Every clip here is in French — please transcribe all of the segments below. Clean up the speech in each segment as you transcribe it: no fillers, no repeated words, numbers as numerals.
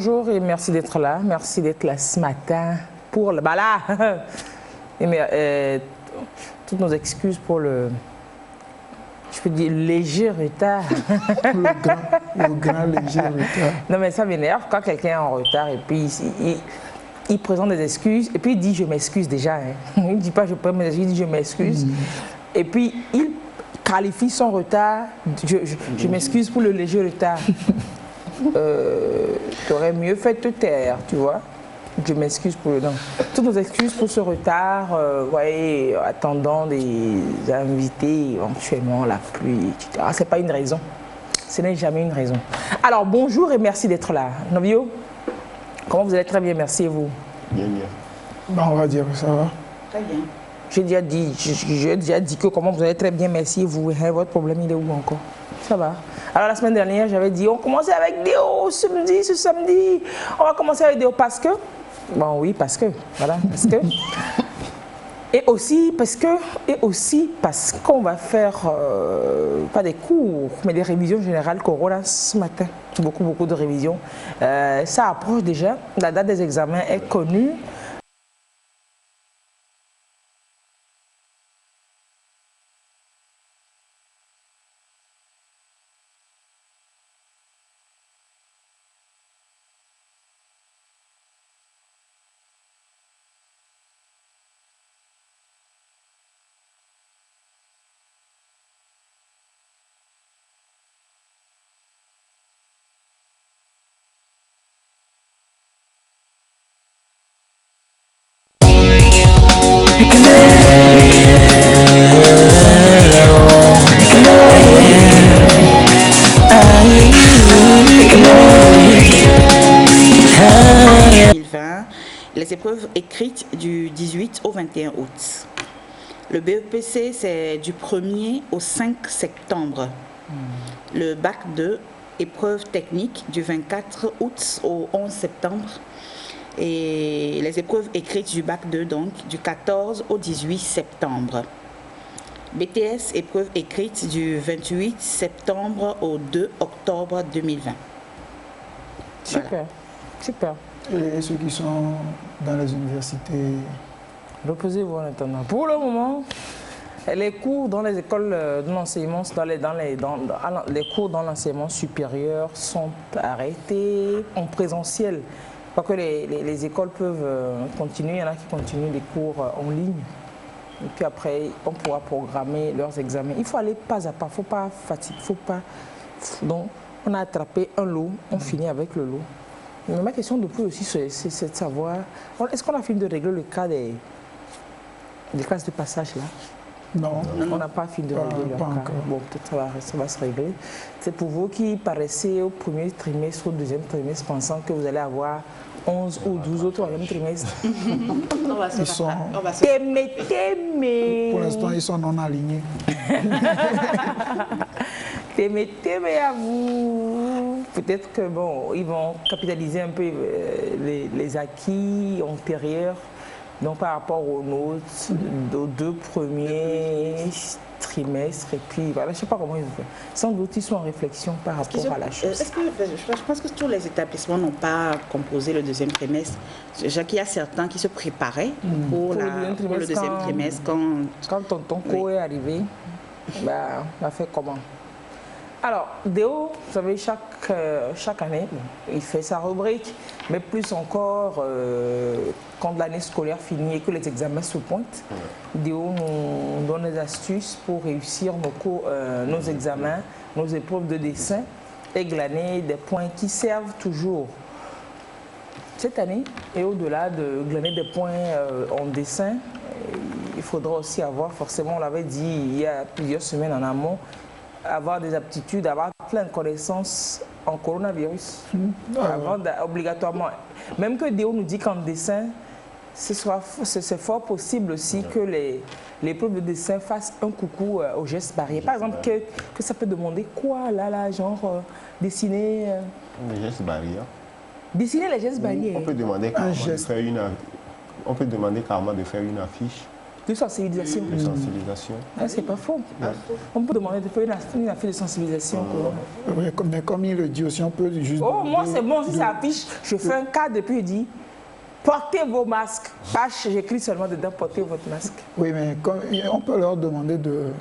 bonjour et merci d'être là. Merci d'être là ce matin pour le... Bah là et toutes nos excuses pour le... Je peux dire léger retard. le grand léger retard. Non mais ça m'énerve quand quelqu'un est en retard et puis il présente des excuses et puis il dit je m'excuse déjà. Hein. Il ne dit pas je prends mes excuses, il dit je m'excuse. Et puis il qualifie son retard, je m'excuse pour le léger retard. Tu aurais mieux fait de te taire, tu vois. Je m'excuse pour le nom. Toutes nos excuses pour ce retard, voyez, attendant des invités, éventuellement la pluie, etc. Ce n'est pas une raison. Ce n'est jamais une raison. Alors, bonjour et merci d'être là. Novio, comment vous allez? Très bien, merci et vous? Bien, bien. Ben, on va dire que ça va. Très bien. J'ai déjà dit que comment vous allez? Très bien, merci et vous? Votre problème, il est où encore? Ça va. Alors la semaine dernière, j'avais dit, on commençait avec Déo ce samedi. On va commencer avec Déo parce que... Bon oui, parce que. Voilà, parce que. Et aussi parce qu'on va faire, pas des cours, mais des révisions générales Corona ce matin. Beaucoup de révisions. Ça approche déjà. La date des examens est connue. Les épreuves écrites du 18 au 21 août. Le BEPC, c'est du 1er au 5 septembre. Le bac 2, épreuves techniques, du 24 août au 11 septembre. Et les épreuves écrites du bac 2, donc, du 14 au 18 septembre. BTS, épreuves écrites du 28 septembre au 2 octobre 2020. Super, voilà. Super. Et ceux qui sont dans les universités? Reposez-vous en attendant. Pour le moment, les cours dans les écoles de l'enseignement, les cours dans l'enseignement supérieur sont arrêtés en présentiel. Pas que les écoles peuvent continuer, il y en a qui continuent des cours en ligne. Et puis après, on pourra programmer leurs examens. Il faut aller pas à pas, il ne faut pas fatiguer, Donc, on a attrapé un lot, on finit avec le lot. Mais ma question de plus aussi, c'est de savoir, est-ce qu'on a fini de régler le cas des classes de passage là? Non. On n'a pas fini de régler le cas. Bon, peut-être ça va se régler. C'est pour vous qui paraissez au premier trimestre, au deuxième trimestre, pensant que vous allez avoir 11 ou 12 au troisième trimestre. Ils sont... Pour l'instant, ils sont non alignés. Témé à vous. Peut-être que bon, ils vont capitaliser un peu les acquis antérieurs, donc par rapport aux notes, aux 2 premiers trimestres. Et puis voilà, je ne sais pas comment ils vont faire. Sans doute, ils sont en réflexion par rapport à la chose. Je pense que tous les établissements n'ont pas composé le deuxième trimestre. Déjà qu'il y a certains qui se préparaient pour le deuxième trimestre. Quand tonton Co est arrivé, bah, on a fait comment? Alors, Déo, vous savez, chaque année, il fait sa rubrique, mais plus encore quand l'année scolaire finit et que les examens se pointent, Déo nous donne des astuces pour réussir nos examens, nos épreuves de dessin et glaner des points qui servent toujours. Cette année, et au-delà de glaner des points en dessin, il faudra aussi avoir, forcément, on l'avait dit il y a plusieurs semaines en amont, avoir des aptitudes, avoir plein de connaissances en coronavirus. Obligatoirement. Même que Déo nous dit qu'en dessin, c'est fort possible aussi que l'épreuve de dessin fasse un coucou aux gestes barrières. Par exemple, que ça peut demander quoi là, genre dessiner... Les gestes barrières. Dessiner les gestes barrières. On peut demander carrément de faire une affiche De sensibilisation. De sensibilisation. Ah, c'est pas faux. On peut demander de faire une affaire de sensibilisation. Oui, mais comme il le dit aussi, on peut juste... Oh, moi c'est bon, si ça affiche, je fais un cadre et puis je dis, portez vos masques. Pas, j'écris seulement dedans, portez votre masque. Oui, mais on peut leur demander de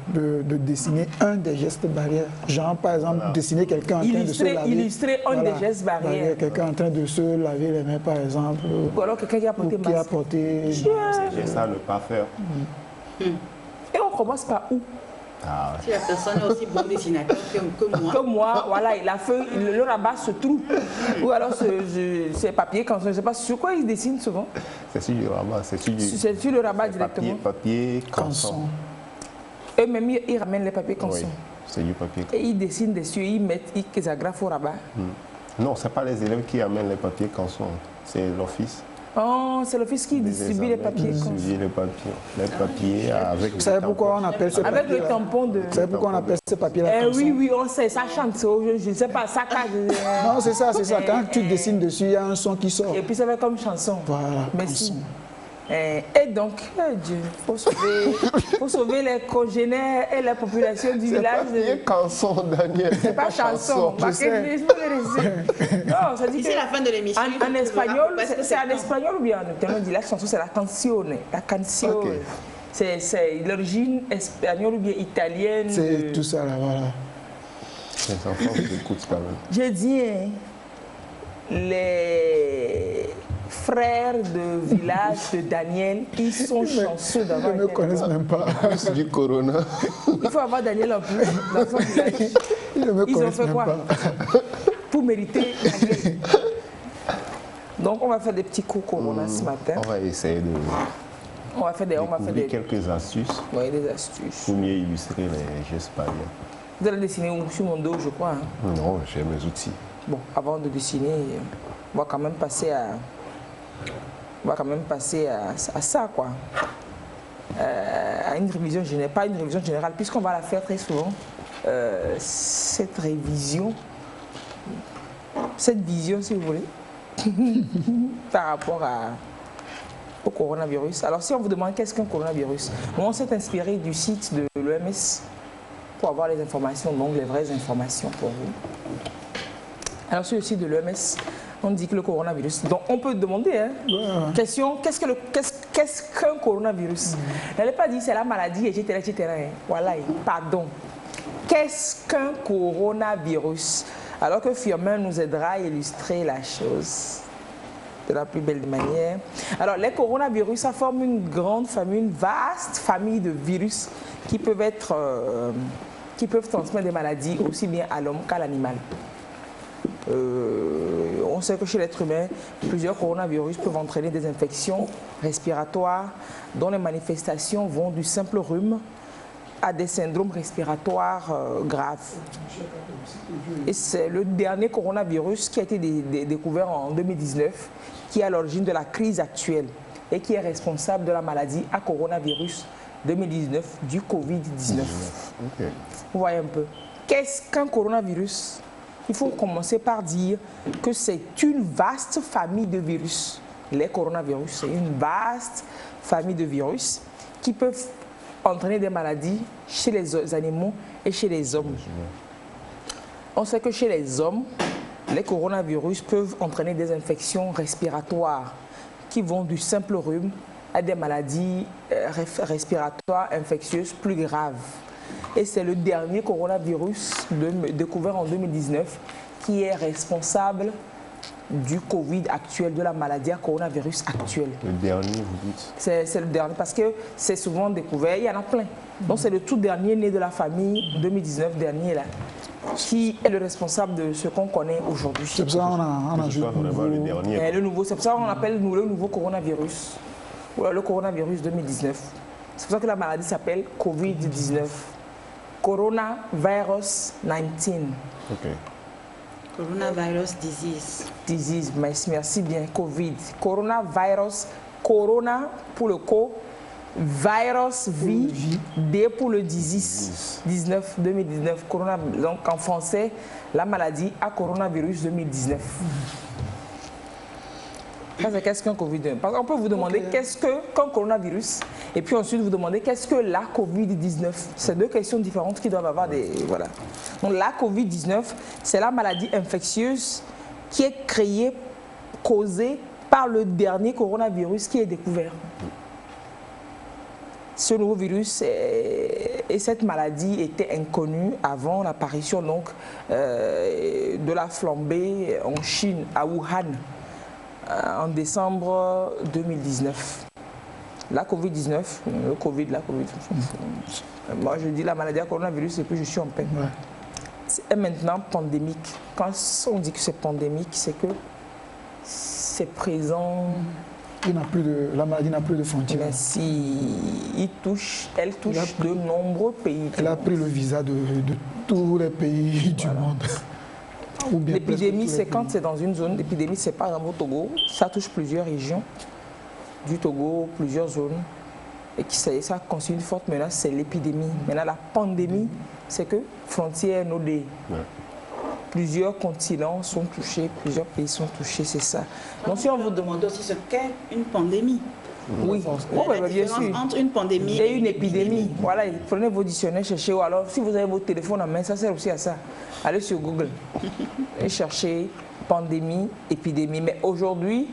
dessiner un des gestes barrières. Genre, par exemple, dessiner quelqu'un en train de se laver. Illustrer un des gestes barrières. Quelqu'un en train de se laver les mains, par exemple. Ou alors quelqu'un qui a porté masque. Qui a porté... C'est juste ça, ne pas faire. Et on commence par où? Ah, Si la personne est aussi bon dessinateur que moi. Comme moi, voilà, il a fait, le rabat se trouve. Ou alors c'est papier, quand je ne sais pas sur quoi il dessine souvent. c'est sur le rabat, c'est sur le rabat directement. Papier, canson. Et même ils ramènent les papiers canson. Oui, c'est du papier. Et ils dessinent dessus, ils mettent, ils agrafent au rabat. Non, ce n'est pas les élèves qui amènent les papiers canson, c'est l'office. Oh, c'est l'office qui distribue les papiers. Les papiers avec. Vous savez pourquoi on appelle ce papier? Avec le tampon de... Vous savez pourquoi on appelle ce papier-là? Oui, on sait, ça chante, je ne sais pas, ça casse. Non, c'est ça. Quand tu dessines dessus, il y a un son qui sort. Et puis ça va comme chanson. Voilà. Merci. Et donc, Dieu, il faut sauver les congénères et la population du village. C'est canson, Daniel. C'est pas chanson. Je sais. Non, ça dit Ici, la fin de l'émission. En espagnol, c'est en espagnol ou bien en italien, on dit la chanson, c'est la canzone. La canzone. Okay. C'est l'origine espagnole ou bien italienne. C'est tout ça, là, voilà. Les enfants écoutent quand même. Je dis, les frères de village de Daniel, ils sont chanceux d'avoir. Ils ne me connaissent même pas. C'est du corona. Il faut avoir Daniel en plus dans son village. Ils ne me Ils ont connaissent fait même quoi pas. Pour mériter Daniel. Donc on va faire des petits coups corona ce matin. On va essayer de On va faire des quelques astuces ouais, des astuces. pour mieux illustrer les gestes barrières. Vous allez dessiner sur mon dos, je crois. Hein. Non, j'ai mes outils. Bon, avant de dessiner, on va quand même passer à ça, quoi. À une révision générale, pas une révision générale, puisqu'on va la faire très souvent. Cette révision, cette vision, si vous voulez, par rapport au coronavirus. Alors, si on vous demande qu'est-ce qu'un coronavirus, on s'est inspiré du site de l'OMS pour avoir les informations, donc les vraies informations pour vous. Alors, sur le site de l'OMS, on dit que le coronavirus. Donc, on peut demander, question, qu'est-ce qu'un coronavirus? Elle n'a pas dit c'est la maladie, etc., etc. Voilà, pardon. Qu'est-ce qu'un coronavirus? Alors que Firmin nous aidera à illustrer la chose de la plus belle manière. Alors, les coronavirus, ça forme une grande famille, une vaste famille de virus qui peuvent transmettre des maladies aussi bien à l'homme qu'à l'animal. On sait que chez l'être humain, plusieurs coronavirus peuvent entraîner des infections respiratoires dont les manifestations vont du simple rhume à des syndromes respiratoires graves. Et c'est le dernier coronavirus qui a été découvert en 2019 qui est à l'origine de la crise actuelle et qui est responsable de la maladie à coronavirus 2019 du Covid-19. Okay. Vous voyez un peu. Qu'est-ce qu'un coronavirus? Il faut commencer par dire que c'est une vaste famille de virus. Les coronavirus, c'est une vaste famille de virus qui peuvent entraîner des maladies chez les animaux et chez les hommes. On sait que chez les hommes, les coronavirus peuvent entraîner des infections respiratoires qui vont du simple rhume à des maladies respiratoires infectieuses plus graves. Et c'est le dernier coronavirus découvert en 2019 qui est responsable du Covid actuel, de la maladie à coronavirus actuelle. Le dernier, vous dites? C'est le dernier parce que c'est souvent découvert, il y en a plein. Donc c'est le tout dernier né de la famille 2019 dernier là, qui est le responsable de ce qu'on connaît aujourd'hui. C'est pour ça qu'on a juste le dernier. Le nouveau, c'est pour ça qu'on appelle le nouveau coronavirus, ou le coronavirus 2019. C'est pour ça que la maladie s'appelle Covid-19. Coronavirus 19. Ok. Coronavirus disease. Disease, merci bien, Covid. Coronavirus, corona pour le co, virus, vie, D pour le disease, 2019, corona. Donc en français, la maladie à coronavirus 2019. Ça, c'est qu'est-ce qu'un Covid-19. Parce qu'on peut vous demander qu'est-ce qu'un coronavirus et puis ensuite vous demander qu'est-ce que la Covid-19. C'est deux questions différentes qui doivent avoir des... Voilà. Donc la Covid-19, c'est la maladie infectieuse qui est créée, causée par le dernier coronavirus qui est découvert. Ce nouveau virus et cette maladie étaient inconnus avant l'apparition de la flambée en Chine, à Wuhan, en décembre 2019. La Covid-19, le Covid, la Covid. Moi, je dis la maladie à coronavirus et puis je suis en peine. Ouais. C'est maintenant pandémique. Quand on dit que c'est pandémique, c'est que c'est présent. La maladie n'a plus de frontières. Mais si elle touche de nombreux pays. Elle a pris le visa de tous les pays du monde. L'épidémie, c'est quand c'est dans une zone. L'épidémie, c'est par exemple au Togo. Ça touche plusieurs régions du Togo, plusieurs zones. Et ça constitue une forte menace, c'est l'épidémie. Maintenant, la pandémie, c'est que frontières nodées. Plusieurs continents sont touchés, plusieurs pays sont touchés, c'est ça. Donc si on vous demande aussi ce qu'est une pandémie. Oui, la différence entre une pandémie et une épidémie. Voilà, prenez vos dictionnaires, cherchez. Ou alors, si vous avez votre téléphone en main, ça sert aussi à ça. Allez sur Google et cherchez pandémie, épidémie. Mais aujourd'hui,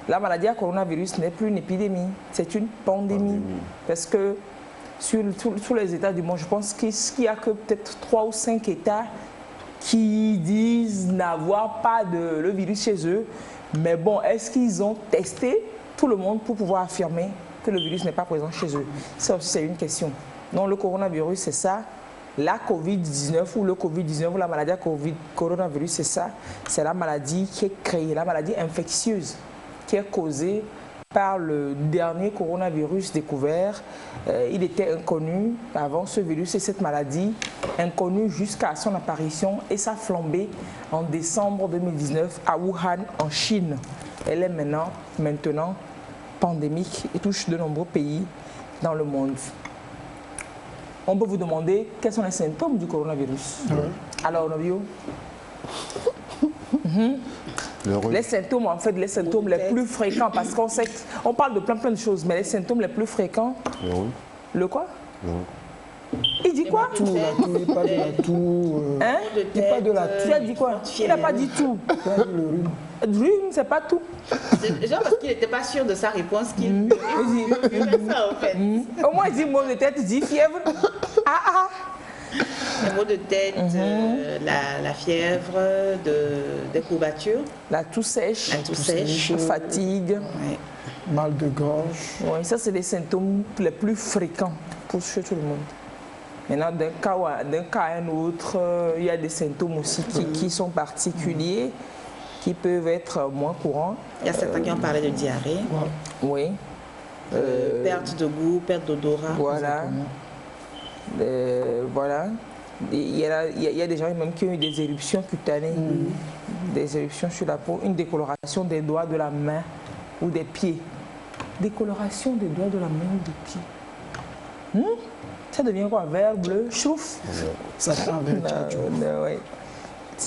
la maladie à coronavirus n'est plus une épidémie, c'est une pandémie. Parce que sur tous les États du monde, je pense qu'il n'y a que peut-être 3 ou 5 États qui disent n'avoir pas le virus chez eux. Mais bon, est-ce qu'ils ont testé tout le monde pour pouvoir affirmer que le virus n'est pas présent chez eux? Ça aussi, c'est une question. Donc le coronavirus, c'est ça. La Covid-19 ou le Covid-19 ou la maladie à coronavirus, c'est ça. C'est la maladie qui est créée, la maladie infectieuse qui est causée par le dernier coronavirus découvert. Il était inconnu avant ce virus et cette maladie, inconnue jusqu'à son apparition et sa flambée en décembre 2019 à Wuhan, en Chine. Elle est maintenant pandémique et touche de nombreux pays dans le monde. On peut vous demander quels sont les symptômes du coronavirus. Alors, Novio, les symptômes, en fait, les symptômes les plus fréquents, parce qu'on sait qu'on parle de plein de choses, mais les symptômes les plus fréquents. Le quoi? Il dit quoi? Tout, la toux, il parle de la toux. Hein? Il parle de la toux. Tu as dit quoi? Il n'a pas dit tout. Il a dit le rhume. Le rhume, c'est pas tout. Genre parce qu'il n'était pas sûr de sa réponse qu'il fait ça en fait. Au moins, il dit mot de tête, il dit fièvre. Les maux de tête, la fièvre, des courbatures. La toux sèche. La toux sèche. La fatigue. Ouais. Mal de gorge. Oui, ça, c'est les symptômes les plus fréquents pour chez tout le monde. Maintenant, d'un cas à un autre, il y a des symptômes aussi qui sont particuliers, qui peuvent être moins courants. Il y a certains qui ont parlé de diarrhée. Oui. Perte de goût, perte d'odorat. Voilà. Voilà. Il y a des gens même qui ont eu des éruptions cutanées, des éruptions sur la peau, une décoloration des doigts de la main ou des pieds. Décoloration des doigts de la main ou des pieds. Ça devient quoi? Vert, bleu, chouf. Ça prend vert. Ouais.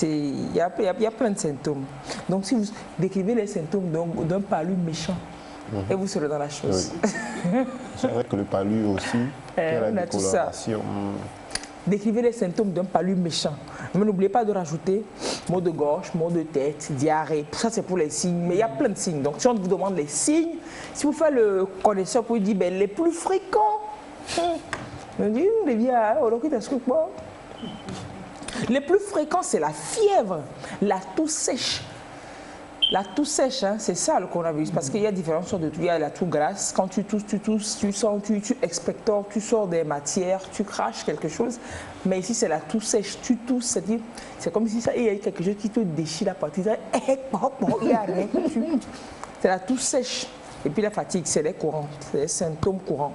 Il y a plein de symptômes. Donc si vous décrivez les symptômes d'un palu méchant, et vous serez dans la chose. Oui. C'est vrai que le palu aussi, on a tout ça. Décrivez les symptômes d'un palu méchant. Mais n'oubliez pas de rajouter maux de gorge, maux de tête, diarrhée. Ça, c'est pour les signes. Mais il y a plein de signes. Donc, si on vous demande les signes, si vous faites le connaisseur pour dire les plus fréquents, les plus fréquents, c'est la fièvre, la toux sèche. La toux sèche, c'est ça le coronavirus, parce qu'il y a différentes sortes de toux. Il y a la toux grasse, quand tu tousses, tu sens, tu expectores, tu sors des matières, tu craches quelque chose. Mais ici, c'est la toux sèche, tu tousses, c'est-à-dire, c'est comme si il y a quelque chose qui te déchire la partie. Il y a rien. C'est la toux sèche. Et puis la fatigue, c'est les courants, c'est les symptômes courants.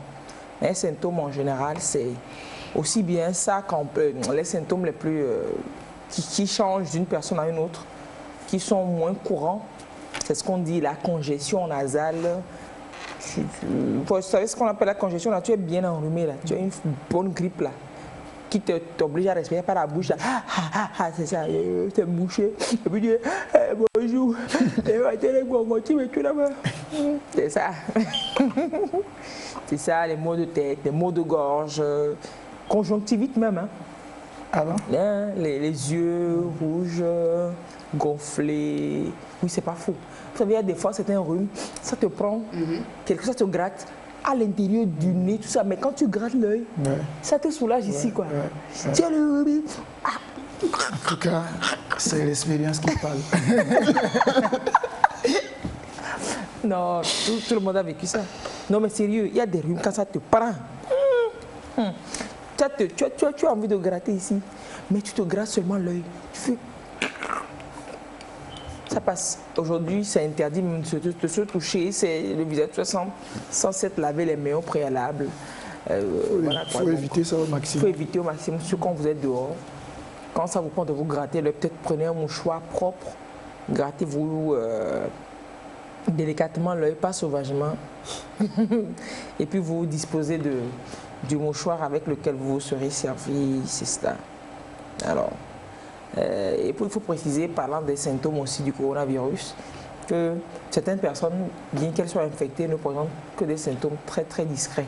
Les symptômes en général, c'est aussi bien ça qu'on peut, les symptômes les plus qui changent d'une personne à une autre, qui sont moins courants. C'est ce qu'on dit, la congestion nasale. Vous savez ce qu'on appelle la congestion là? Tu es bien enrhumé là, tu as une bonne grippe là. qui t'oblige à respirer par la bouche. C'est ça, t'es mouché. Et puis tu dis bonjour, c'est ça. C'est ça, les maux de tête, les maux de gorge, conjonctivite même. Hein. Ah bon? Les yeux rouges, gonflés. Oui, c'est pas faux. Vous savez, il y a des fois, c'est un rhume, ça te prend, quelque chose te gratte à l'intérieur du nez, tout ça. Mais quand tu grattes l'œil, ça te soulage ici, quoi. Tu as le rhume. En tout cas, c'est l'expérience qui parle. Non, tout le monde a vécu ça. Non, mais sérieux, il y a des rhumes quand ça te prend. Tu as envie de gratter ici, mais tu te grattes seulement l'œil. Ça passe. Aujourd'hui, c'est interdit même de se toucher. C'est le visage sans s'être lavé les mains au préalable. Il faut éviter ça au maximum. Il faut éviter au maximum, surtout quand vous êtes dehors. Quand ça vous prend de vous gratter, peut-être prenez un mouchoir propre, grattez-vous délicatement l'œil, pas sauvagement. Et puis vous disposez du mouchoir avec lequel vous serez servi, c'est ça. Alors, et puis il faut préciser, parlant des symptômes aussi du coronavirus, que certaines personnes, bien qu'elles soient infectées, ne présentent que des symptômes très très discrets.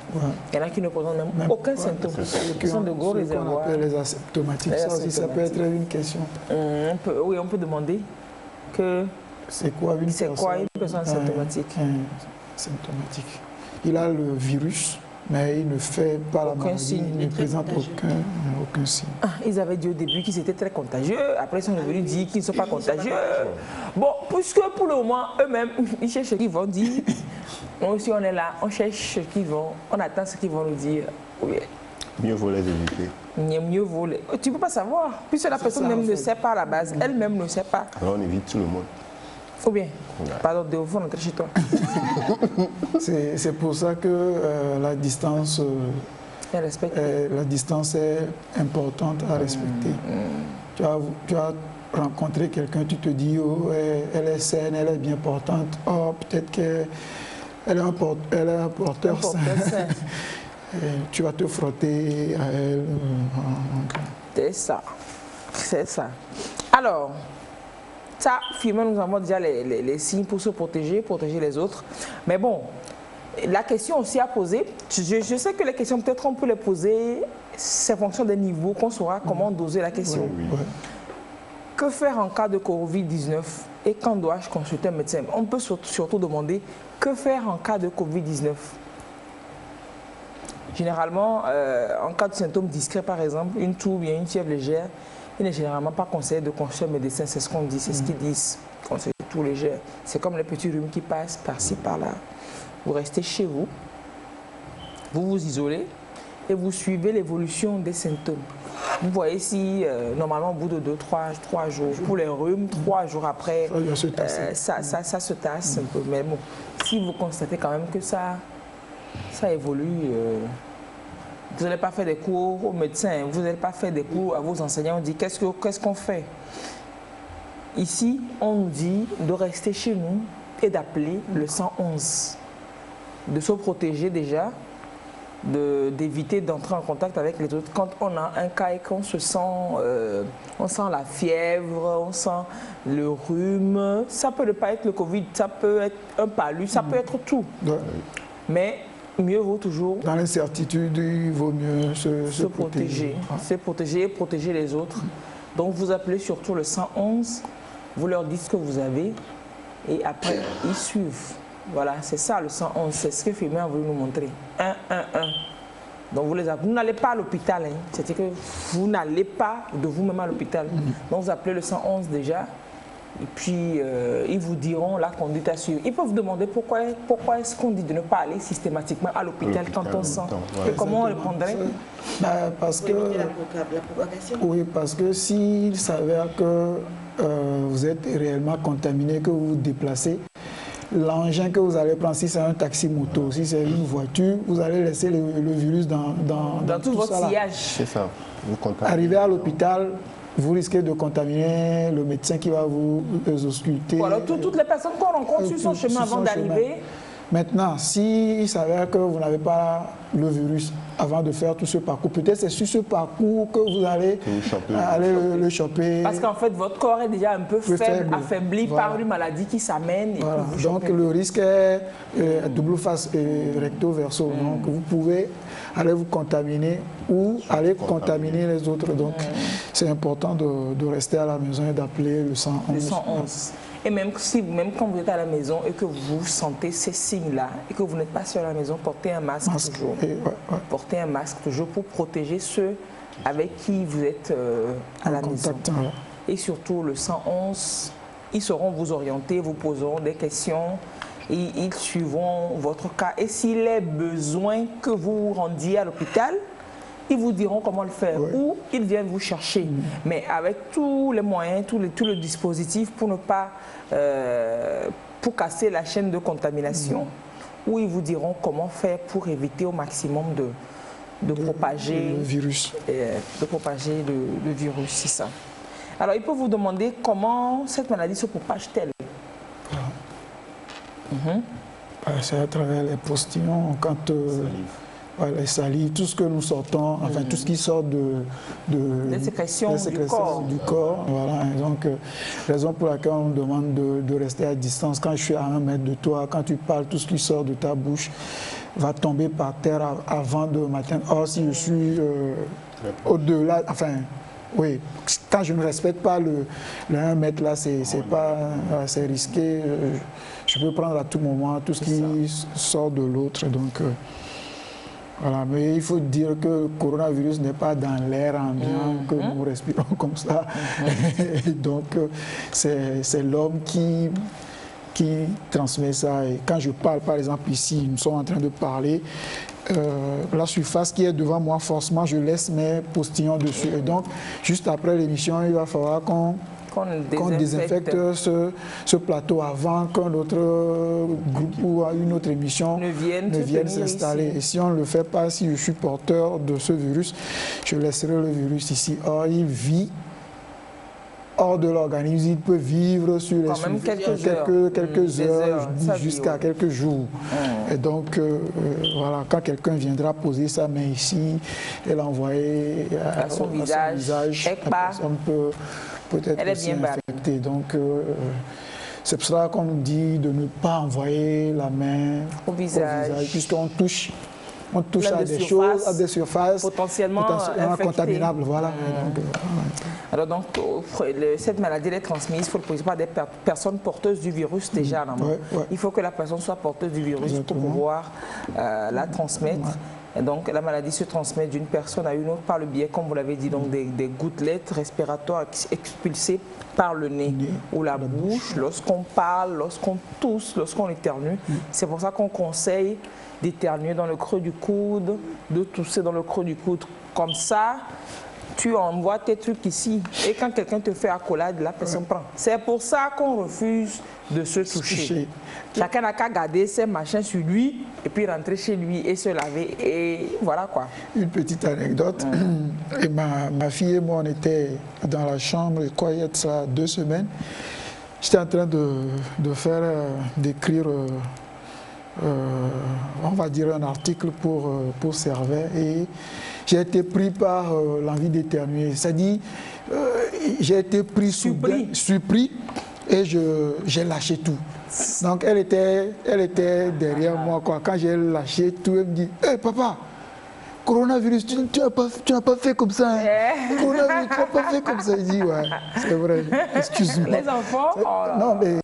Il y en a qui ne présentent même aucun symptôme. Ce sont de gros réservoirs. On appelle les asymptomatiques. Ça aussi, ça peut être une question. Oui, on peut demander que c'est quoi une personne asymptomatique? Symptomatique. Il a le virus, mais il ne fait pas la maladie, il ne présente aucun signe. Ils avaient dit au début qu'ils étaient très contagieux, après ils sont venus dire qu'ils ne sont pas contagieux. Bon, puisque pour le moment, eux-mêmes, ils cherchent ce qu'ils vont dire. Nous aussi, on est là, on cherche ce qu'ils vont, on attend ce qu'ils vont nous dire. Oui. Mieux vaut les éviter. Mieux vaut les... Tu ne peux pas savoir, puisque la personne même ne sait pas à la base, elle-même ne sait pas. Alors on évite tout le monde. Ou bien, pardon, de vous rentrer chez toi. C'est pour ça que la distance est importante à respecter. Tu as rencontré quelqu'un, tu te dis, oh, elle est saine, elle est bien portante. Oh, peut-être qu'elle est un porteur sain. Tu vas te frotter à elle. C'est ça. C'est ça. Alors, ça, finalement, nous avons déjà les signes pour se protéger les autres. Mais bon, la question aussi à poser, je sais que les questions, peut-être on peut les poser, c'est en fonction des niveaux qu'on saura comment doser la question. Que faire en cas de Covid-19 et quand dois-je consulter un médecin? On peut surtout demander que faire en cas de Covid-19. Généralement, en cas de symptômes discrets, par exemple, une toux ou bien une fièvre légère, il n'est généralement pas conseillé de consulter un médecin, c'est ce qu'on dit, c'est ce qu'ils disent. Conseil tout léger. C'est comme les petits rhumes qui passent par-ci, par-là. Vous restez chez vous, vous vous isolez et vous suivez l'évolution des symptômes. Vous voyez si, normalement, au bout de 2-3 jours, pour les rhumes, 3 jours après, ça se tasse un peu. Mais bon, si vous constatez quand même que ça évolue, vous n'allez pas faire des cours aux médecins, vous n'allez pas faire des cours à vos enseignants, on dit qu'est-ce qu'on fait? Ici, on nous dit de rester chez nous et d'appeler le 111, de se protéger déjà, d'éviter d'entrer en contact avec les autres. Quand on a un cas et qu'on se sent, on sent la fièvre, on sent le rhume, ça peut ne pas être le Covid, ça peut être un palu, ça peut être tout. Mais mieux vaut toujours... Dans l'incertitude, il vaut mieux se protéger. Se protéger et protéger les autres. Donc vous appelez surtout le 111, vous leur dites ce que vous avez et après ils suivent. Voilà, c'est ça le 111, c'est ce que Firmin a voulu nous montrer. 111. Donc vous n'allez pas à l'hôpital, hein. C'est-à-dire que vous n'allez pas de vous-même à l'hôpital. Donc vous appelez le 111 déjà. Et puis, ils vous diront la conduite à suivre. Ils peuvent vous demander pourquoi est-ce qu'on dit de ne pas aller systématiquement à l'hôpital quand on sent. Et comment on répondrait? Parce que, oui, parce que s'il s'avère que vous êtes réellement contaminé, que vous vous déplacez, l'engin que vous allez prendre, si c'est un taxi moto, si c'est une voiture, vous allez laisser le virus dans tout votre sillage. C'est ça. Arrivé à l'hôpital, vous risquez de contaminer le médecin qui va vous ausculter. Voilà, toutes les personnes qu'on rencontre sur son chemin avant d'arriver, Maintenant, s'il s'avère que vous n'avez pas le virus avant de faire tout ce parcours, peut-être c'est sur ce parcours que vous allez le choper. Parce qu'en fait, votre corps est déjà un peu faible, affaibli par une maladie qui s'amène. Voilà. Donc le risque est double face recto-verso. Donc vous pouvez aller vous contaminer ou aller contaminer les autres. Donc c'est important de rester à la maison et d'appeler le 111. Le 111. Et même quand vous êtes à la maison et que vous sentez ces signes-là et que vous n'êtes pas seul à la maison, portez un masque toujours. Portez un masque toujours pour protéger ceux avec qui vous êtes à la maison. Et surtout le 111, ils sauront vous orienter, vous poseront des questions et ils suivront votre cas. Et s'il est besoin que vous vous rendiez à l'hôpital, ils vous diront comment le faire ou ils viennent vous chercher. Mais avec tous les moyens, tout le dispositif pour ne pas pour casser la chaîne de contamination, où ils vous diront comment faire pour éviter au maximum de propager le virus. Le virus, c'est ça. Alors, il peut vous demander comment cette maladie se propage-t-elle? C'est à travers les postillons, quand les salives, tout ce que nous sortons, enfin tout ce qui sort des sécrétions du corps. Voilà. Donc, raison pour laquelle on me demande de rester à distance. Quand je suis à 1 mètre de toi, quand tu parles, tout ce qui sort de ta bouche va tomber par terre avant de m'atteindre. Or, si je suis au-delà, enfin, oui, quand je ne respecte pas le 1 mètre là, c'est risqué. Je peux prendre à tout moment tout ce qui sort de l'autre. Donc, voilà, mais il faut dire que le coronavirus n'est pas dans l'air ambiant que nous respirons comme ça. Donc, c'est l'homme qui transmet ça. Et quand je parle, par exemple, ici, nous sommes en train de parler, la surface qui est devant moi, forcément, je laisse mes postillons dessus. Et donc, juste après l'émission, il va falloir qu'on désinfecte ce plateau avant qu'un autre groupe ou une autre émission ne vienne s'installer. Et si on ne le fait pas, si je suis porteur de ce virus, je laisserai le virus ici. Or, il vit hors de l'organisme, il peut vivre sur quelques heures jusqu'à quelques jours. Et donc, voilà, quand quelqu'un viendra poser sa main ici et l'envoyer à son visage, la personne peut-être aussi infectée. Donc, c'est pour cela qu'on nous dit de ne pas envoyer la main au visage puisqu'on touche à des choses, à des surfaces potentiellement contaminables. Voilà. Alors donc, cette maladie est transmise, il faut le préciser, par des personnes porteuses du virus déjà. Il faut que la personne soit porteuse du virus pour pouvoir la transmettre. Et donc, la maladie se transmet d'une personne à une autre par le biais, comme vous l'avez dit, donc des gouttelettes respiratoires expulsées par le nez ou la bouche, lorsqu'on parle, lorsqu'on tousse, lorsqu'on éternue. C'est pour ça qu'on conseille d'éternuer dans le creux du coude, de tousser dans le creux du coude. Comme ça, tu envoies tes trucs ici. Et quand quelqu'un te fait accolade, la personne prend. C'est pour ça qu'on refuse de se toucher. Chacun n'a qu'à garder ses machins sur lui et puis rentrer chez lui et se laver. Et voilà quoi. Une petite anecdote. Et ma fille et moi, on était dans la chambre, je crois, il y a de ça 2 semaines. J'étais en train d'écrire... on va dire un article pour Servet et j'ai été pris par l'envie d'éternuer. C'est-à-dire, j'ai été pris surpris et j'ai lâché tout. Donc elle était derrière moi quoi. Quand j'ai lâché tout, elle me dit hey, papa, coronavirus, tu n'as pas fait comme ça. Hein. Coronavirus, tu n'as pas fait comme ça. Il dit, ouais, c'est vrai, excuse-moi. Les enfants non, mais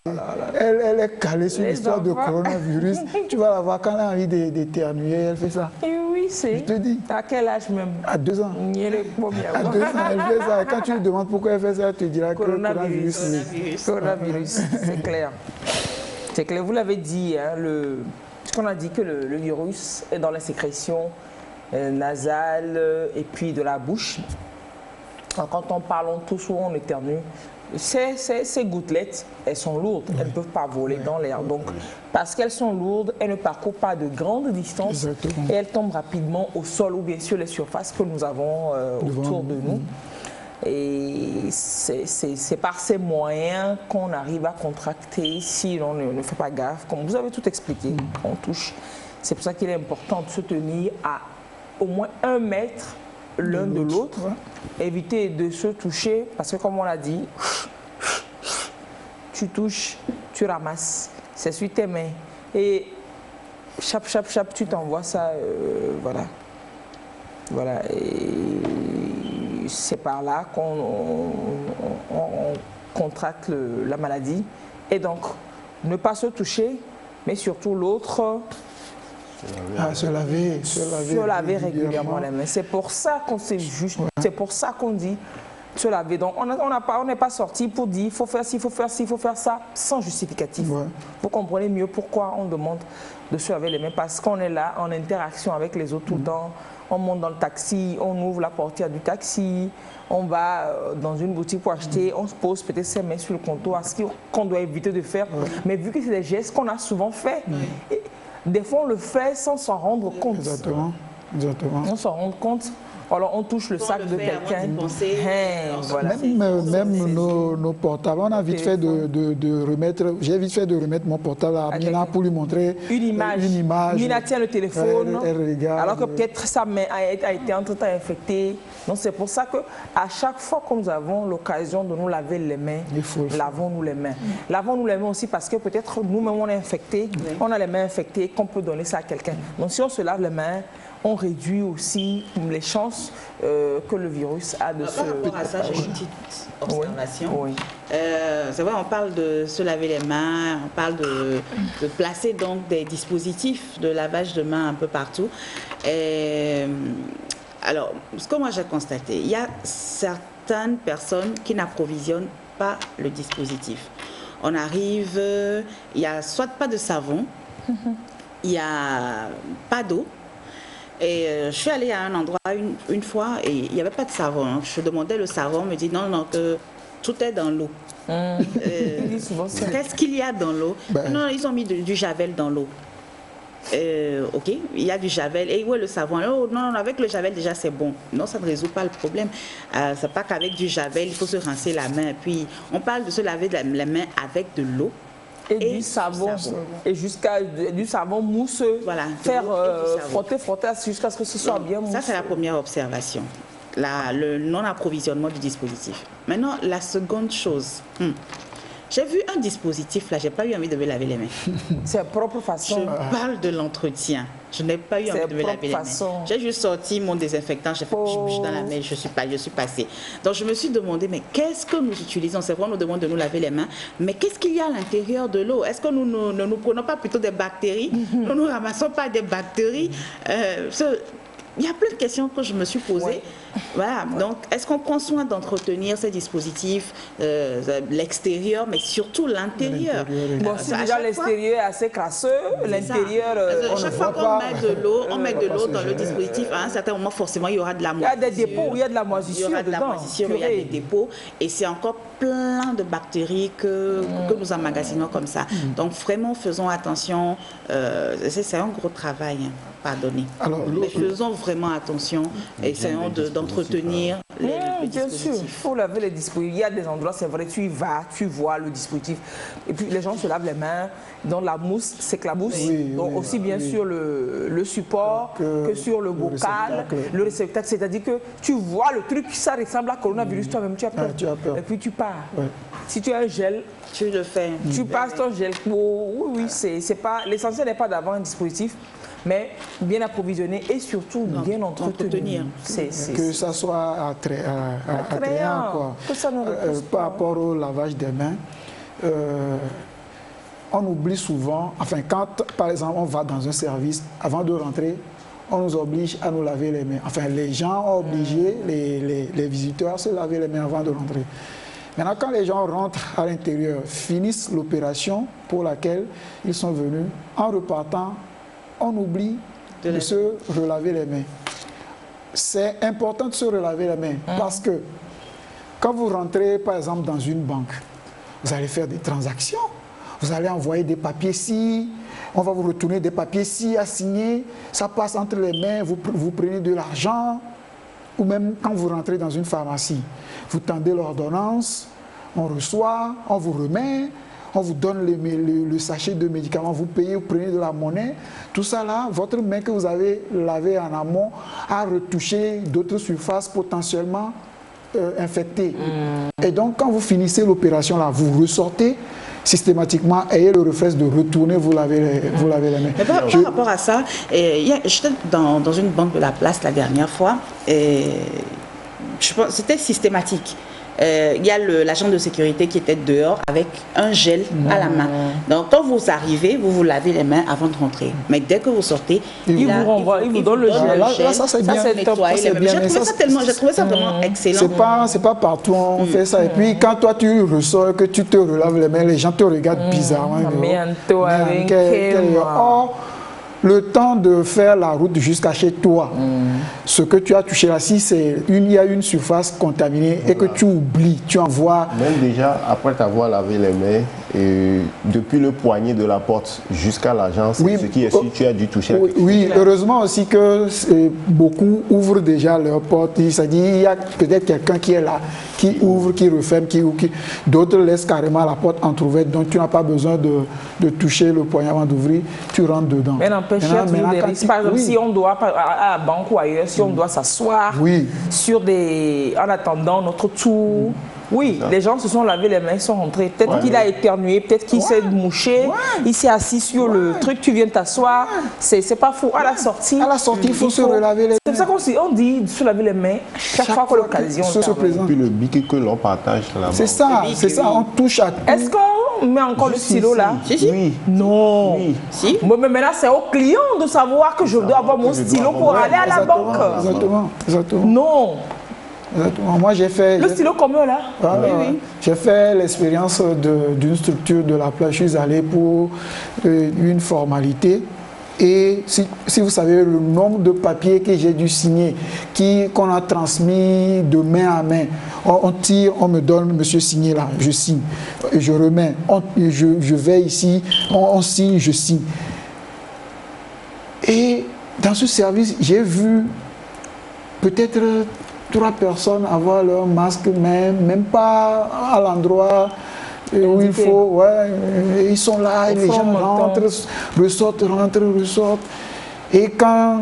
elle est calée sur l'histoire de coronavirus. Tu vas la voir quand elle a envie d'éternuer, elle fait ça. Et oui, c'est. Je te dis. À quel âge même? À 2 ans. À 2 ans, elle fait ça. Et quand tu lui demandes pourquoi elle fait ça, elle te dira que coronavirus. Coronavirus, c'est clair. C'est clair, vous l'avez dit, hein, puisqu'on a dit que le virus est dans la sécrétion nasale et puis de la bouche. Alors, quand on parle, on tousse ou on éternue, ces gouttelettes, elles sont lourdes, elles ne peuvent pas voler dans l'air. Donc, parce qu'elles sont lourdes, elles ne parcourent pas de grandes distances et elles tombent rapidement au sol ou bien sur les surfaces que nous avons autour de nous. Et c'est par ces moyens qu'on arrive à contracter si on ne fait pas gaffe. Comme vous avez tout expliqué, on touche. C'est pour ça qu'il est important de se tenir à au moins 1 mètre l'un de l'autre. Éviter de se toucher parce que comme on l'a dit, tu touches, tu ramasses. C'est sur tes mains. Et chap, chap, chap, tu t'envoies ça, voilà. Voilà. Et c'est par là qu'on contracte la maladie. Et donc, ne pas se toucher, mais surtout l'autre... se laver régulièrement les mains. C'est pour ça qu'on sait juste, c'est pour ça qu'on dit se laver. Donc on n'est pas sorti pour dire il faut faire ci, il faut faire ci, il faut faire ça, sans justificatif. Vous comprenez mieux pourquoi on demande de se laver les mains, parce qu'on est là en interaction avec les autres tout le temps. On monte dans le taxi, on ouvre la portière du taxi, on va dans une boutique pour acheter, on se pose peut-être ses mains sur le comptoir, ce qu'on doit éviter de faire. Mais vu que c'est des gestes qu'on a souvent faits, des fois on le fait sans s'en rendre compte. Exactement. On s'en rend compte. Alors on touche le sac de quelqu'un. Voilà. Même nos portables, on a vite fait de remettre, j'ai vite fait de remettre mon portable à Mina pour lui montrer une image. Mina tient le téléphone, elle regarde, alors que peut-être sa main a été entre-temps infectée. Donc c'est pour ça qu'à chaque fois que nous avons l'occasion de nous laver les mains, lavons-nous les mains. Lavons-nous les mains aussi parce que peut-être nous-mêmes on est infectés, on a les mains infectées, qu'on peut donner ça à quelqu'un. Donc si on se lave les mains, on réduit aussi les chances que le virus a de se... Par rapport à ça, j'ai une petite observation. Oui. C'est vrai, on parle de se laver les mains, on parle de placer donc des dispositifs de lavage de mains un peu partout. Alors, ce que moi j'ai constaté, il y a certaines personnes qui n'approvisionnent pas le dispositif. On arrive, il n'y a soit pas de savon, il n'y a pas d'eau. Et je suis allée à un endroit une fois et il n'y avait pas de savon. Je demandais le savon, on me dit non, que tout est dans l'eau. Qu'est-ce qu'il y a dans l'eau? Non, ils ont mis du javel dans l'eau. Ok, il y a du javel. Et où est le savon? Oh non, avec le javel déjà c'est bon. Non, ça ne résout pas le problème. C'est pas qu'avec du javel, il faut se rincer la main. Puis on parle de se laver la main avec de l'eau. Et du savon. Et jusqu'à du savon mousseux. Voilà. Faire frotter jusqu'à ce que ce soit bien mousseux. Ça, c'est la première observation. Le non-approvisionnement du dispositif. Maintenant, la seconde chose. J'ai vu un dispositif là, j'ai pas eu envie de me laver les mains. C'est propre façon. Je parle de l'entretien. Je n'ai pas eu envie de me laver les mains. J'ai juste sorti mon désinfectant, j'ai fait dans la main, je suis passée. Donc je me suis demandé, mais qu'est-ce que nous utilisons? C'est vrai, on nous demande de nous laver les mains, mais qu'est-ce qu'il y a à l'intérieur de l'eau? Est-ce que nous ne nous prenons pas plutôt des bactéries? Nous ne ramassons pas des bactéries? Il y a plein de questions que je me suis posées. Voilà. Donc, est-ce qu'on prend soin d'entretenir ces dispositifs, l'extérieur, mais surtout l'intérieur? Bon, si déjà l'extérieur est assez crasseux, l'intérieur, on chaque fois qu'on met de l'eau, dans le dispositif, à un certain moment, forcément, il y aura de la moisissure. Il y a des dépôts où il y a de la moisissure. Il y aura de la moisissure, il y a des dépôts. Et c'est encore plein de bactéries que nous emmagasinons comme ça. Donc, vraiment, faisons attention. C'est un gros travail. Pardonnez. Mais faisons vraiment attention et essayons d'entretenir les bien dispositifs. sûr, il faut laver les dispositifs. Il y a des endroits, c'est vrai, tu y vas, tu vois le dispositif. Et puis les gens se lavent les mains, dans la mousse, s'éclaboussent. Donc aussi bien sur le support que sur le bocal, le réceptacle. C'est-à-dire que tu vois le truc, ça ressemble à coronavirus, toi-même tu as peur. Et puis tu pars. Si tu as un gel, tu le fais. Tu passes ton gel. Oui, c'est pas, l'essentiel n'est pas d'avoir un dispositif, mais bien approvisionné et surtout bien entretenu. Que ça soit attrayant, quoi. Que ça ne par rapport au lavage des mains, on oublie souvent, enfin quand par exemple on va dans un service, avant de rentrer, on nous oblige à nous laver les mains. Enfin les gens ont obligé les visiteurs à se laver les mains avant de rentrer. Maintenant, quand les gens rentrent à l'intérieur, finissent l'opération pour laquelle ils sont venus, en repartant, on oublie de se relaver les mains. C'est important de se relaver les mains parce que quand vous rentrez, par exemple, dans une banque, vous allez faire des transactions, vous allez envoyer des papiers ici, on va vous retourner des papiers ici à signer, ça passe entre les mains, vous prenez de l'argent. ou même quand vous rentrez dans une pharmacie, vous tendez l'ordonnance, on reçoit, on vous remet, on vous donne le sachet de médicaments, vous payez, vous prenez de la monnaie. Tout ça là, votre main que vous avez lavée en amont a retouché d'autres surfaces potentiellement infectées. Et donc, quand vous finissez l'opération là, vous ressortez systématiquement, ayez le réflexe de retourner, vous lavez les mains. Mais par rapport à ça, j'étais dans une banque de la place la dernière fois, et je pense c'était systématique. Il y a l'agent de sécurité qui était dehors avec un gel à la main. Donc quand vous arrivez, vous vous lavez les mains avant de rentrer. Mais dès que vous sortez, il vous renvoie, il vous donne le gel. Là, ça c'est bien. J'ai trouvé ça vraiment excellent. C'est pas partout on fait ça. Et puis quand toi tu ressors, que tu te relaves les mains, les gens te regardent bizarrement. Or, le temps de faire la route jusqu'à chez toi, ce que tu as touché là, si il y a une surface contaminée et que tu oublies, tu envoies... Même déjà, après t'avoir lavé les mains, depuis le poignet de la porte jusqu'à l'agence, oui, ce qui est sûr, tu as dû toucher. Oui, heureusement aussi que beaucoup ouvrent déjà leurs portes. C'est-à-dire il y a peut-être quelqu'un qui est là, qui ouvre, qui referme, d'autres laissent carrément la porte entrouverte, donc tu n'as pas besoin de toucher le poignet avant d'ouvrir, tu rentres dedans. Mais n'empêche, il y a toujours des risques. Par exemple, si on doit, à la banque ou ailleurs, si on doit s'asseoir sur en attendant notre tour, les gens se sont lavés les mains, ils sont rentrés. Peut-être qu'il a éternué, peut-être qu'il s'est mouché, il s'est assis sur le truc, tu viens t'asseoir. C'est pas faux. À la sortie, il faut se relaver les mains. C'est pour ça qu'on dit de se laver les mains chaque fois que l'occasion se présente. Puis le bic que l'on partage là-bas. C'est ça, on touche à tout. Est-ce qu'on met encore le stylo là? Oui. Non. Si. Mais maintenant, c'est au client de savoir que je dois avoir mon stylo pour aller à la banque. Exactement. Non. Exactement. Moi, j'ai fait... Le stylo commun, là? J'ai fait l'expérience d'une structure de la plage. Je suis allé pour une formalité. Et si vous savez le nombre de papiers que j'ai dû signer, qu'on a transmis de main à main, on tire, on me donne, monsieur signé là, je signe, et je remets, je vais ici, on signe, je signe. Et dans ce service, j'ai vu peut-être 3 personnes avoir leur masque, même pas à l'endroit où il faut. Ils sont là, et les gens rentrent, ressortent. Et quand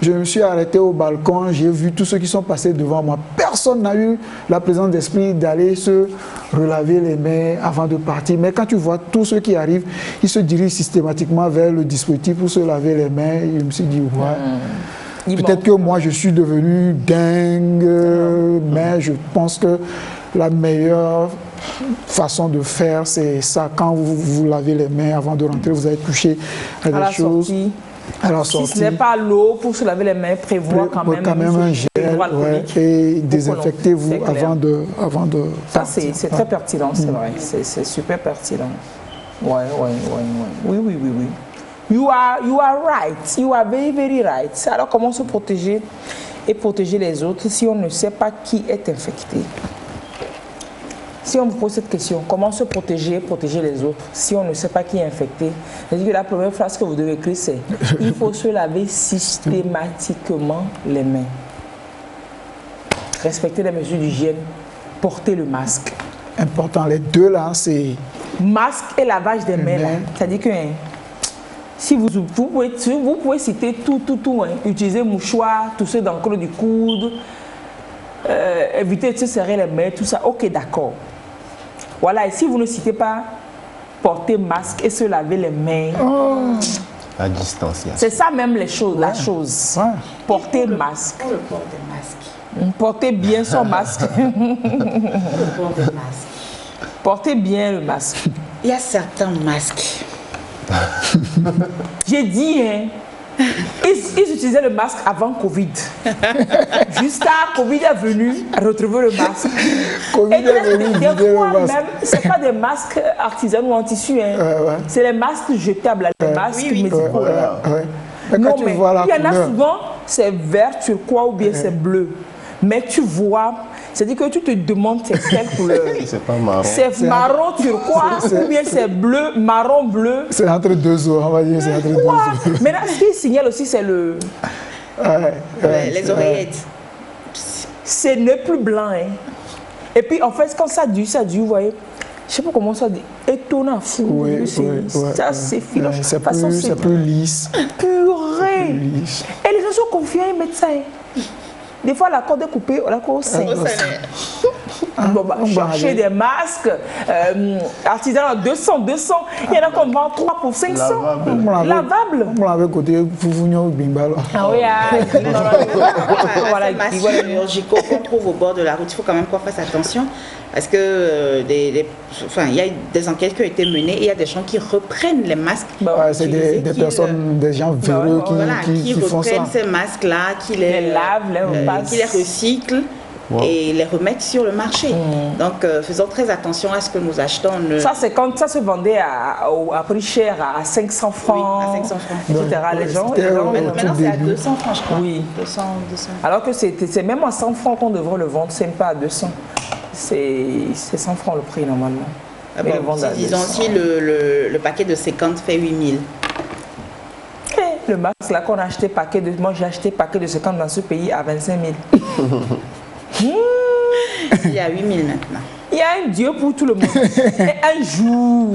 je me suis arrêté au balcon, j'ai vu tous ceux qui sont passés devant moi. Personne n'a eu la présence d'esprit d'aller se relaver les mains avant de partir. Mais quand tu vois tous ceux qui arrivent, ils se dirigent systématiquement vers le dispositif pour se laver les mains. Et je me suis dit, peut-être que moi je suis devenu dingue, mais je pense que la meilleure façon de faire, c'est ça. Quand vous lavez les mains avant de rentrer, vous avez touché à des choses. À la sortie. Si ce n'est pas l'eau pour se laver les mains, prévoir quand même un gel et désinfectez-vous avant de ça, c'est très pertinent, c'est vrai. C'est super pertinent. Oui. You are right. You are very, very right. Alors, comment se protéger et protéger les autres si on ne sait pas qui est infecté? Si on vous pose cette question, comment se protéger et protéger les autres si on ne sait pas qui est infecté? C'est-à-dire que la première phrase que vous devez écrire, c'est « Il faut se laver systématiquement les mains. Respecter les mesures d'hygiène, porter le masque. » Important, les deux là, c'est... Masque et lavage des mains, là. C'est-à-dire que... Si vous pouvez citer tout, utiliser mouchoir, tousser dans le creux du coude, éviter de se serrer les mains, tout ça, ok, d'accord. Voilà, et si vous ne citez pas porter masque et se laver les mains, la distanciation. C'est ça même la chose. Porter masque. Pour le port de masque. Porter bien son masque. Le port de masque. Porter bien le masque. Il y a certains masques. J'ai dit, ils utilisaient le masque avant Covid. Jusqu'à Covid est venu retrouver le masque. Covid est venu vider le masque. C'est pas des masques artisanaux en tissu, c'est les masques jetables, les masques médicaux. Non, mais il y en a souvent, c'est vert, turquoise ou bien c'est bleu. Mais tu vois, c'est-à-dire que tu te demandes c'est quelle couleur. C'est pas marron. C'est marron turquoise ou bien c'est bleu, marron bleu. C'est entre deux eaux, on va dire, c'est entre deux eaux. Maintenant, ce qui signale aussi, c'est le... les oreillettes. Ce n'est plus blanc. Hein. Et puis, en fait, quand ça dure, vous voyez. Je ne sais pas comment ça dit. Étonnant, fou. Oui, ça, c'est filant. C'est plus lisse. Purée. Et les gens sont confiants aux médecins. Des fois, la corde est coupée, la corde au sein. On va chercher des masques artisanaux à 200. Il y en a qu'on vend 3 pour 500. Lavable. On l'avait côté Foufouignon Bimbalo. Ah oui, voilà, les masques chirurgicaux qu'on trouve au bord de la route, il faut quand même qu'on fasse attention. Parce que il y a des enquêtes qui ont été menées et il y a des gens qui reprennent les masques. C'est des personnes, des gens véreux qui font ça. Qui reprennent ces masques-là, qui les lavent, qui les recyclent. Wow. Et les remettre sur le marché. Donc, faisons très attention à ce que nous achetons. Ça, c'est quand ça se vendait à prix cher, à 500 francs, oui, à 500 francs. etc. Les gens maintenant, c'est à 200 francs, je crois. Oui. 200. Alors que c'est même à 100 francs qu'on devrait le vendre, c'est même pas à 200. C'est 100 francs le prix, normalement. Ah bon, disons si le paquet de 50 fait 8000. Le masque là qu'on a acheté paquet de... Moi, j'ai acheté paquet de 50 dans ce pays à 25 000. Il y a 8000 maintenant. Il y a un Dieu pour tout le monde. Et un jour,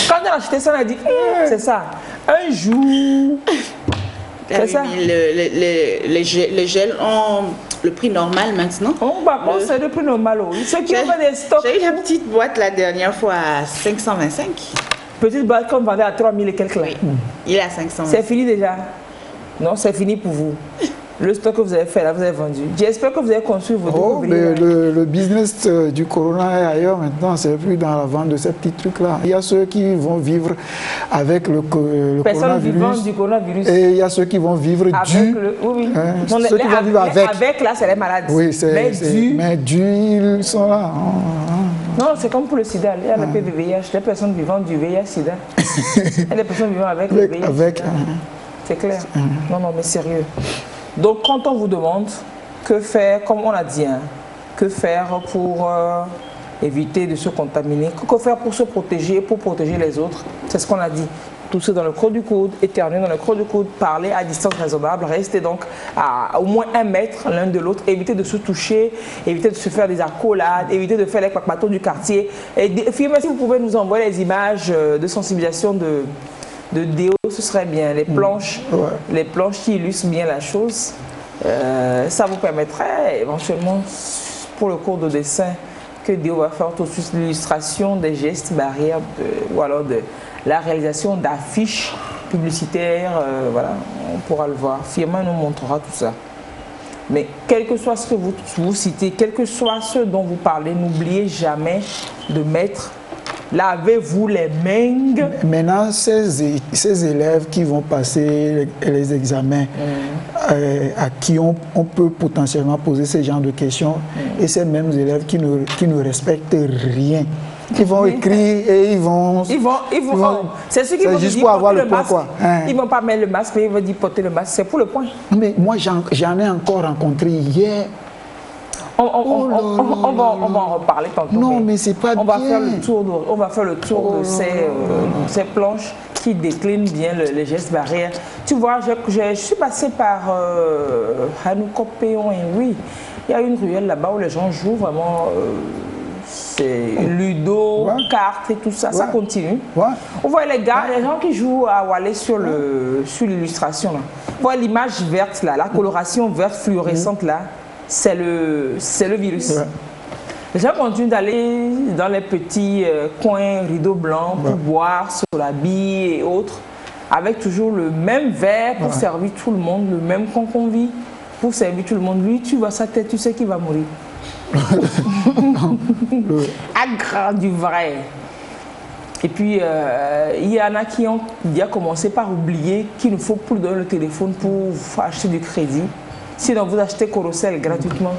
quand on a acheté ça, on a dit, c'est ça. Un jour. C'est ça. Les gels ont le prix normal maintenant. C'est le prix normal. Ceux qui ont des stocks. J'ai eu la petite boîte la dernière fois à 525. Petite boîte qu'on vendait à 3000 et quelques là. Oui. Il est à 500. C'est fini déjà. Non, c'est fini pour vous. Le stock que vous avez fait là, vous avez vendu. J'espère que vous avez construit vos ouvriers. Le business du corona est ailleurs maintenant, c'est plus dans la vente de ces petits trucs-là. Il y a ceux qui vont vivre avec le coronavirus. Du coronavirus. Et il y a ceux qui vont vivre avec du. Ceux qui vont vivre avec. Avec là, c'est les malades. Oui, mais ils sont là. Non, c'est comme pour le sida. Il y a le PVVH, les personnes vivant du VIH-Sida. Et les personnes vivant avec le VIH. C'est clair. Non, mais sérieux. Donc, quand on vous demande que faire, comme on a dit, que faire pour éviter de se contaminer, que faire pour se protéger, pour protéger les autres, c'est ce qu'on a dit. Tousser dans le creux du coude, éternuer dans le creux du coude, parler à distance raisonnable, rester donc à au moins 1 mètre l'un de l'autre, éviter de se toucher, éviter de se faire des accolades, éviter de faire les quackmatos du quartier. Et si vous pouvez nous envoyer les images de sensibilisation de déo, ce serait bien. Les planches qui illustrent bien la chose, ça vous permettrait éventuellement, pour le cours de dessin, que déo va faire tout de suite l'illustration des gestes barrières ou alors de la réalisation d'affiches publicitaires. Voilà, on pourra le voir. Firmin nous montrera tout ça. Mais quel que soit ce que vous citez, quel que soit ce dont vous parlez, n'oubliez jamais de mettre lavez-vous les mains. Maintenant, ces élèves qui vont passer les examens, à qui on peut potentiellement poser ce genre de questions, et ces mêmes élèves qui ne respectent rien. Ils vont écrire et ils vont c'est ceux qui vont juste dire pour avoir le masque. point, quoi. Ils ne vont pas mettre le masque, mais ils vont dire porter le masque. C'est pour le point. Mais moi, j'en ai encore rencontré hier. On va en reparler tantôt. Non, mais c'est pas bien. On va faire le tour de ces planches qui déclinent bien les gestes barrières. Tu vois, je suis passée par Hanouko-Péon, et oui, il y a une ruelle là-bas où les gens jouent vraiment. C'est ludo, cartes et tout ça, ça continue. On voit les gens qui jouent à Wallet sur l'illustration. On voit l'image verte là, la coloration verte fluorescente là. C'est le virus. Les gens continuent d'aller dans les petits coins rideaux blancs pour boire sur la bille et autres, avec toujours le même verre pour servir tout le monde, le même conconvie pour servir tout le monde. Lui, tu vois sa tête, tu sais qu'il va mourir. Du vrai. Et puis, il y en a qui ont déjà commencé par oublier qu'il ne faut plus donner le téléphone pour acheter du crédit. Sinon, vous achetez Corocel gratuitement.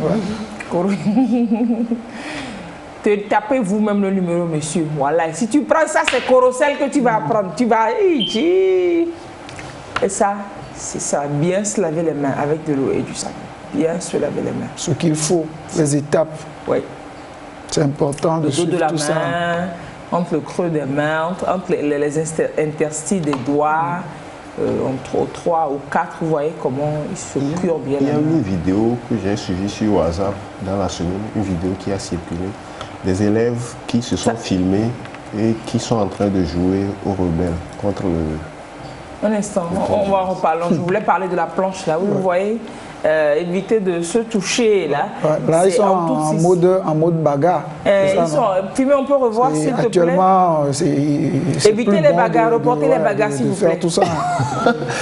Tapez vous-même le numéro, monsieur. Voilà. Si tu prends ça, c'est Corocel que tu vas prendre. Tu vas... Et ça, c'est ça. Bien se laver les mains avec de l'eau et du savon. Bien se laver les mains. Ce qu'il faut, les étapes. Oui. C'est important de suivre tout ça. Entre le creux des mains, entre les interstices des doigts. entre 3 ou 4, vous voyez comment ils se curent bien. Il y a une vidéo que j'ai suivie sur WhatsApp dans la semaine, une vidéo qui a circulé, des élèves qui se sont filmés et qui sont en train de jouer aux rebelles contre le... Un instant, on va en reparler. Je voulais parler de la planche là, où vous voyez, éviter de se toucher là. Là, ils sont en mode bagarre. Ils sont filmés, on peut revoir s'il te plaît. Actuellement, c'est éviter les bagarres, reporter les bagarres s'il vous plaît. Tout ça.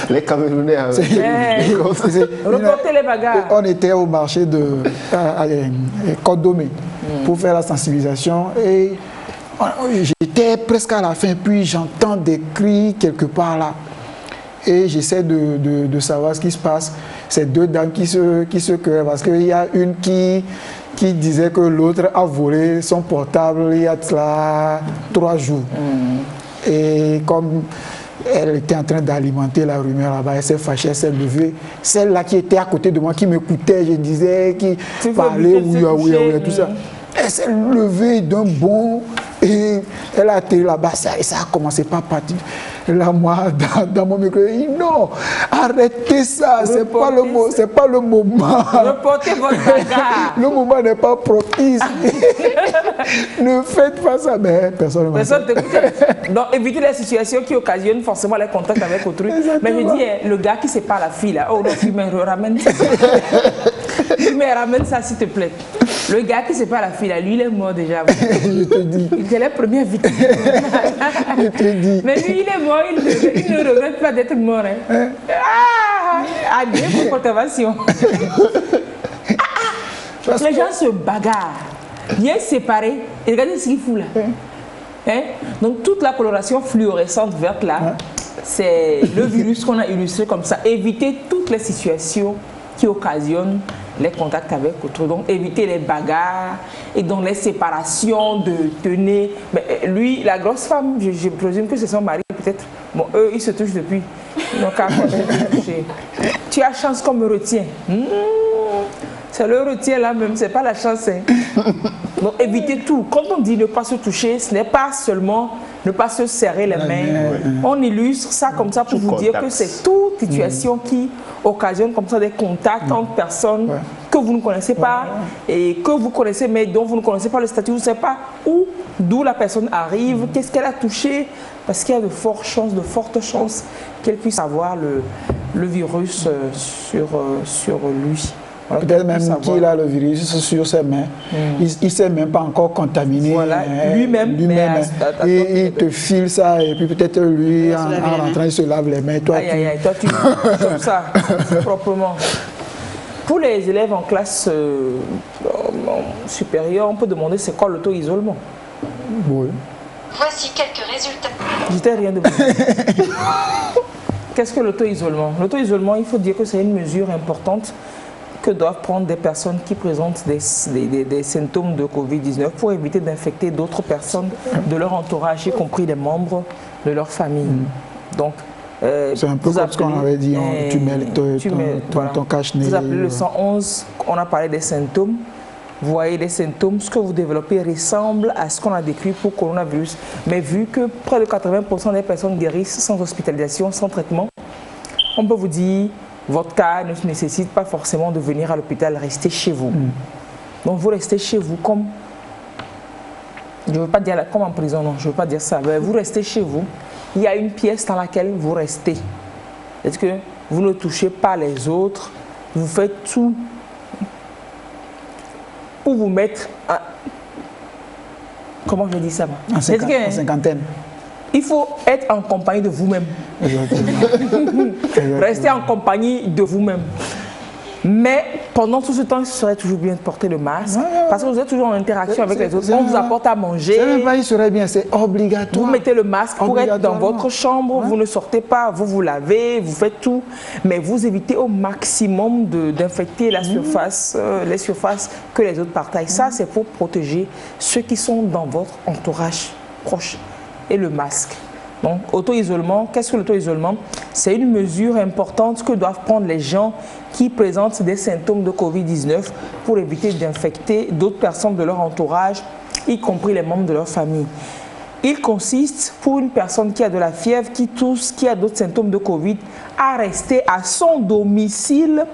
Les Camerounais. Reporter les bagarres. On était au marché de Côte-Domé pour faire la sensibilisation et j'étais presque à la fin, puis j'entends des cris quelque part là. Et j'essaie de savoir ce qui se passe. C'est deux dames qui se querellent parce qu'il y a une qui disait que l'autre a volé son portable il y a cela 3 jours. Et comme elle était en train d'alimenter la rumeur là-bas, elle s'est fâchée, elle s'est levée. Celle-là qui était à côté de moi, qui m'écoutait, je disais, qui parlait, oui, tout ça. Elle s'est levée d'un bond et elle a atterri là-bas et ça a commencé par partir. Et là, moi, dans mon micro, je dis non, arrêtez ça, c'est pas le moment. Reportez votre bagarre. Le moment n'est pas propice. Ne faites pas ça. Mais personne ne t'écoute. Donc, évitez les situations qui occasionnent forcément les contacts avec autrui. Mais je dis, le gars qui sépare la fille là, oh non, ramène ça. Ramène ça s'il te plaît. Le gars qui sépare la fille là, lui il est mort déjà. Je te dis. Il était la première victime. Je te dis. Mais lui il est mort, il ne regrette pas d'être mort. Hein. Adieu pour conservation. Les gens se bagarrent, bien séparés, et regardez ce qu'il fout là. Hein? Donc toute la coloration fluorescente verte là, c'est le virus qu'on a illustré comme ça. Évitez toutes les situations qui occasionnent les contacts avec autrui. Donc éviter les bagarres et donc les séparations de tenez. Mais lui, la grosse femme, je présume que c'est son mari peut-être. Bon, eux, ils se touchent depuis. Donc, tu as chance qu'on me retient. C'est le retien là même, c'est pas la chance. Hein. Donc évitez tout. Quand on dit ne pas se toucher, ce n'est pas seulement ne pas se serrer les mains. On illustre ça comme ça pour vous dire que c'est toute situation qui occasionne comme ça des contacts entre personnes que vous ne connaissez pas et que vous connaissez mais dont vous ne connaissez pas le statut, vous ne savez pas d'où la personne arrive, qu'est-ce qu'elle a touché, parce qu'il y a de fortes chances qu'elle puisse avoir le virus sur lui. Voilà, peut-être même qu'il a le virus sur ses mains. Il ne s'est même pas encore contaminé. Voilà, lui-même. Il te file ça et puis peut-être lui, en rentrant, il se lave les mains. Toi, toi tu chopes ça proprement. Pour les élèves en classe supérieure, on peut demander c'est quoi l'auto-isolement. Oui. Voici quelques résultats. Je t'ai rien demandé. Qu'est-ce que l'auto-isolement? L'auto-isolement, il faut dire que c'est une mesure importante que doivent prendre des personnes qui présentent des symptômes de Covid-19 pour éviter d'infecter d'autres personnes de leur entourage, y compris des membres de leur famille. Donc, c'est un peu comme ce qu'on avait dit, tu mets ton cache-nez. Vous appelez le 111, on a parlé des symptômes. Vous voyez les symptômes, ce que vous développez ressemble à ce qu'on a décrit pour le coronavirus. Mais vu que près de 80% des personnes guérissent sans hospitalisation, sans traitement, on peut vous dire votre cas ne nécessite pas forcément de venir à l'hôpital, restez chez vous. Donc vous restez chez vous comme, je ne veux pas dire comme en prison, non, je ne veux pas dire ça, mais vous restez chez vous. Il y a une pièce dans laquelle vous restez. Est-ce que vous ne touchez pas les autres, vous faites tout pour vous mettre à... Comment je dis ça? En cinquantaine. Il faut être en compagnie de vous-même. Restez en compagnie de vous-même. Mais pendant tout ce temps, il serait toujours bien de porter le masque. Parce que vous êtes toujours en interaction avec les autres. On vous apporte à manger. C'est même pas, il serait bien, c'est obligatoire. Vous mettez le masque pour être dans votre chambre. Vous ne sortez pas, vous vous lavez, vous faites tout. Mais vous évitez au maximum d'infecter la surface, les surfaces que les autres partagent. Ça, c'est pour protéger ceux qui sont dans votre entourage proche. Et le masque. Donc, auto-isolement, qu'est-ce que l'auto-isolement? C'est une mesure importante que doivent prendre les gens qui présentent des symptômes de Covid-19 pour éviter d'infecter d'autres personnes de leur entourage, y compris les membres de leur famille. il consiste pour une personne qui a de la fièvre, qui tousse, qui a d'autres symptômes de Covid, à rester à son domicile,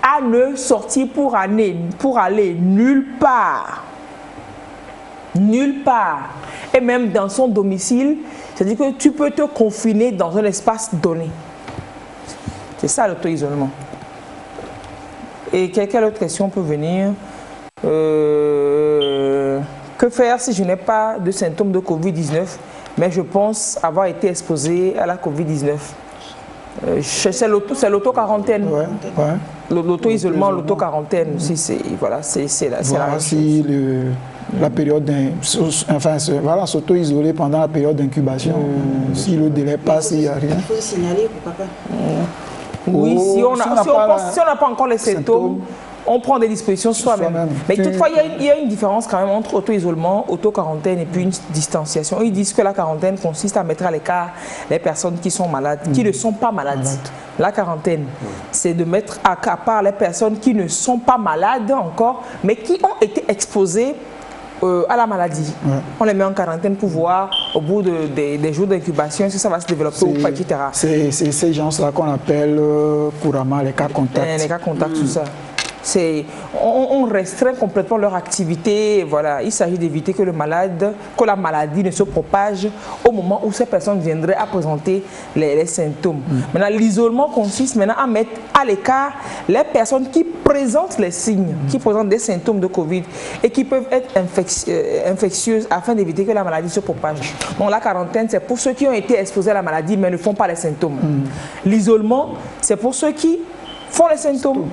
à ne sortir pour aller nulle part. Nulle part. Et même dans son domicile, c'est-à-dire que tu peux te confiner dans un espace donné. C'est ça l'auto-isolement. Et quelle autre question peut venir? Que faire si je n'ai pas de symptômes de Covid-19, mais je pense avoir été exposé à la Covid-19? C'est l'auto-quarantaine. Ouais. L'auto-isolement, l'auto-quarantaine. Voilà, c'est la si la période s'auto-isoler pendant la période d'incubation, si le délai passe, il n'y a rien. Il faut signaler pour papa. Oui, si on n'a pas encore les symptômes, on prend des dispositions soi-même. Mais toutefois, il y a une différence quand même entre auto-isolement, auto-quarantaine et puis une distanciation. Ils disent que la quarantaine consiste à mettre à l'écart les personnes qui sont malades, qui ne sont pas malades. La quarantaine, c'est de mettre à part les personnes qui ne sont pas malades encore, mais qui ont été exposées à la maladie. On les met en quarantaine pour voir au bout des jours d'incubation si ça va se développer ou pas, etc. C'est ces gens-là qu'on appelle couramment les cas contacts. Les cas contacts, tout ça. On restreint complètement leur activité. Voilà. Il s'agit d'éviter que la maladie ne se propage au moment où ces personnes viendraient à présenter les symptômes. Maintenant, l'isolement consiste maintenant à mettre à l'écart les personnes qui présentent les signes, qui présentent des symptômes de Covid et qui peuvent être infectieuses afin d'éviter que la maladie se propage. Donc la quarantaine, c'est pour ceux qui ont été exposés à la maladie mais ne font pas les symptômes. L'isolement, c'est pour ceux qui font les symptômes.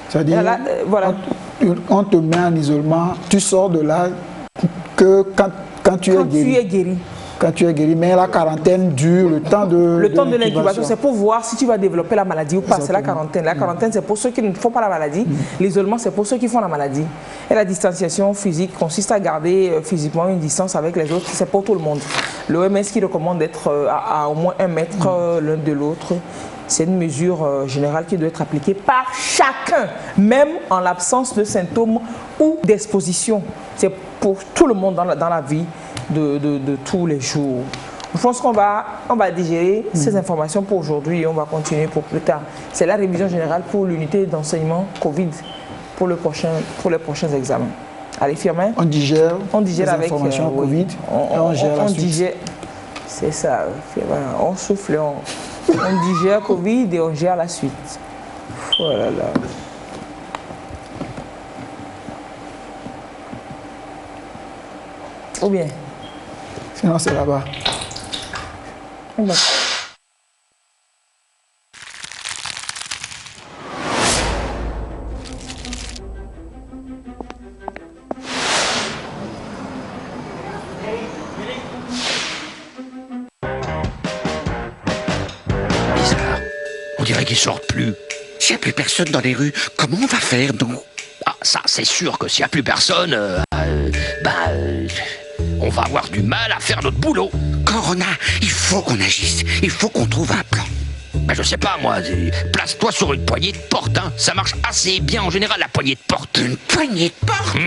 C'est-à-dire, voilà. On te met en isolement, tu sors de là que quand tu es guéri. Quand tu es guéri, mais la quarantaine dure le temps de l'incubation. C'est pour voir si tu vas développer la maladie ou pas. C'est la quarantaine. La quarantaine, c'est pour ceux qui ne font pas la maladie. L'isolement, c'est pour ceux qui font la maladie. Et la distanciation physique consiste à garder physiquement une distance avec les autres. C'est pour tout le monde. L'OMS qui recommande d'être à au moins 1 mètre l'un de l'autre. C'est une mesure générale qui doit être appliquée par chacun, même en l'absence de symptômes ou d'exposition. C'est pour tout le monde dans la vie de tous les jours. Je pense qu'on va digérer ces informations pour aujourd'hui et on va continuer pour plus tard. C'est la révision générale pour l'unité d'enseignement Covid pour les prochains examens. Allez, Firmin. On digère les avec informations Covid et on gère la suite. C'est ça. On souffle, on digère Covid et on gère la suite. Oh là là. Ou bien? Sinon, c'est là-bas. On dirait qu'ils sortent plus. S'il n'y a plus personne dans les rues, comment on va faire, donc? Ah, ça, c'est sûr que s'il n'y a plus personne, on va avoir du mal à faire notre boulot. Corona, il faut qu'on agisse. Il faut qu'on trouve un plan. Ben, je sais pas, moi, place-toi sur une poignée de porte, hein. Ça marche assez bien en général, la poignée de porte. Une poignée de porte?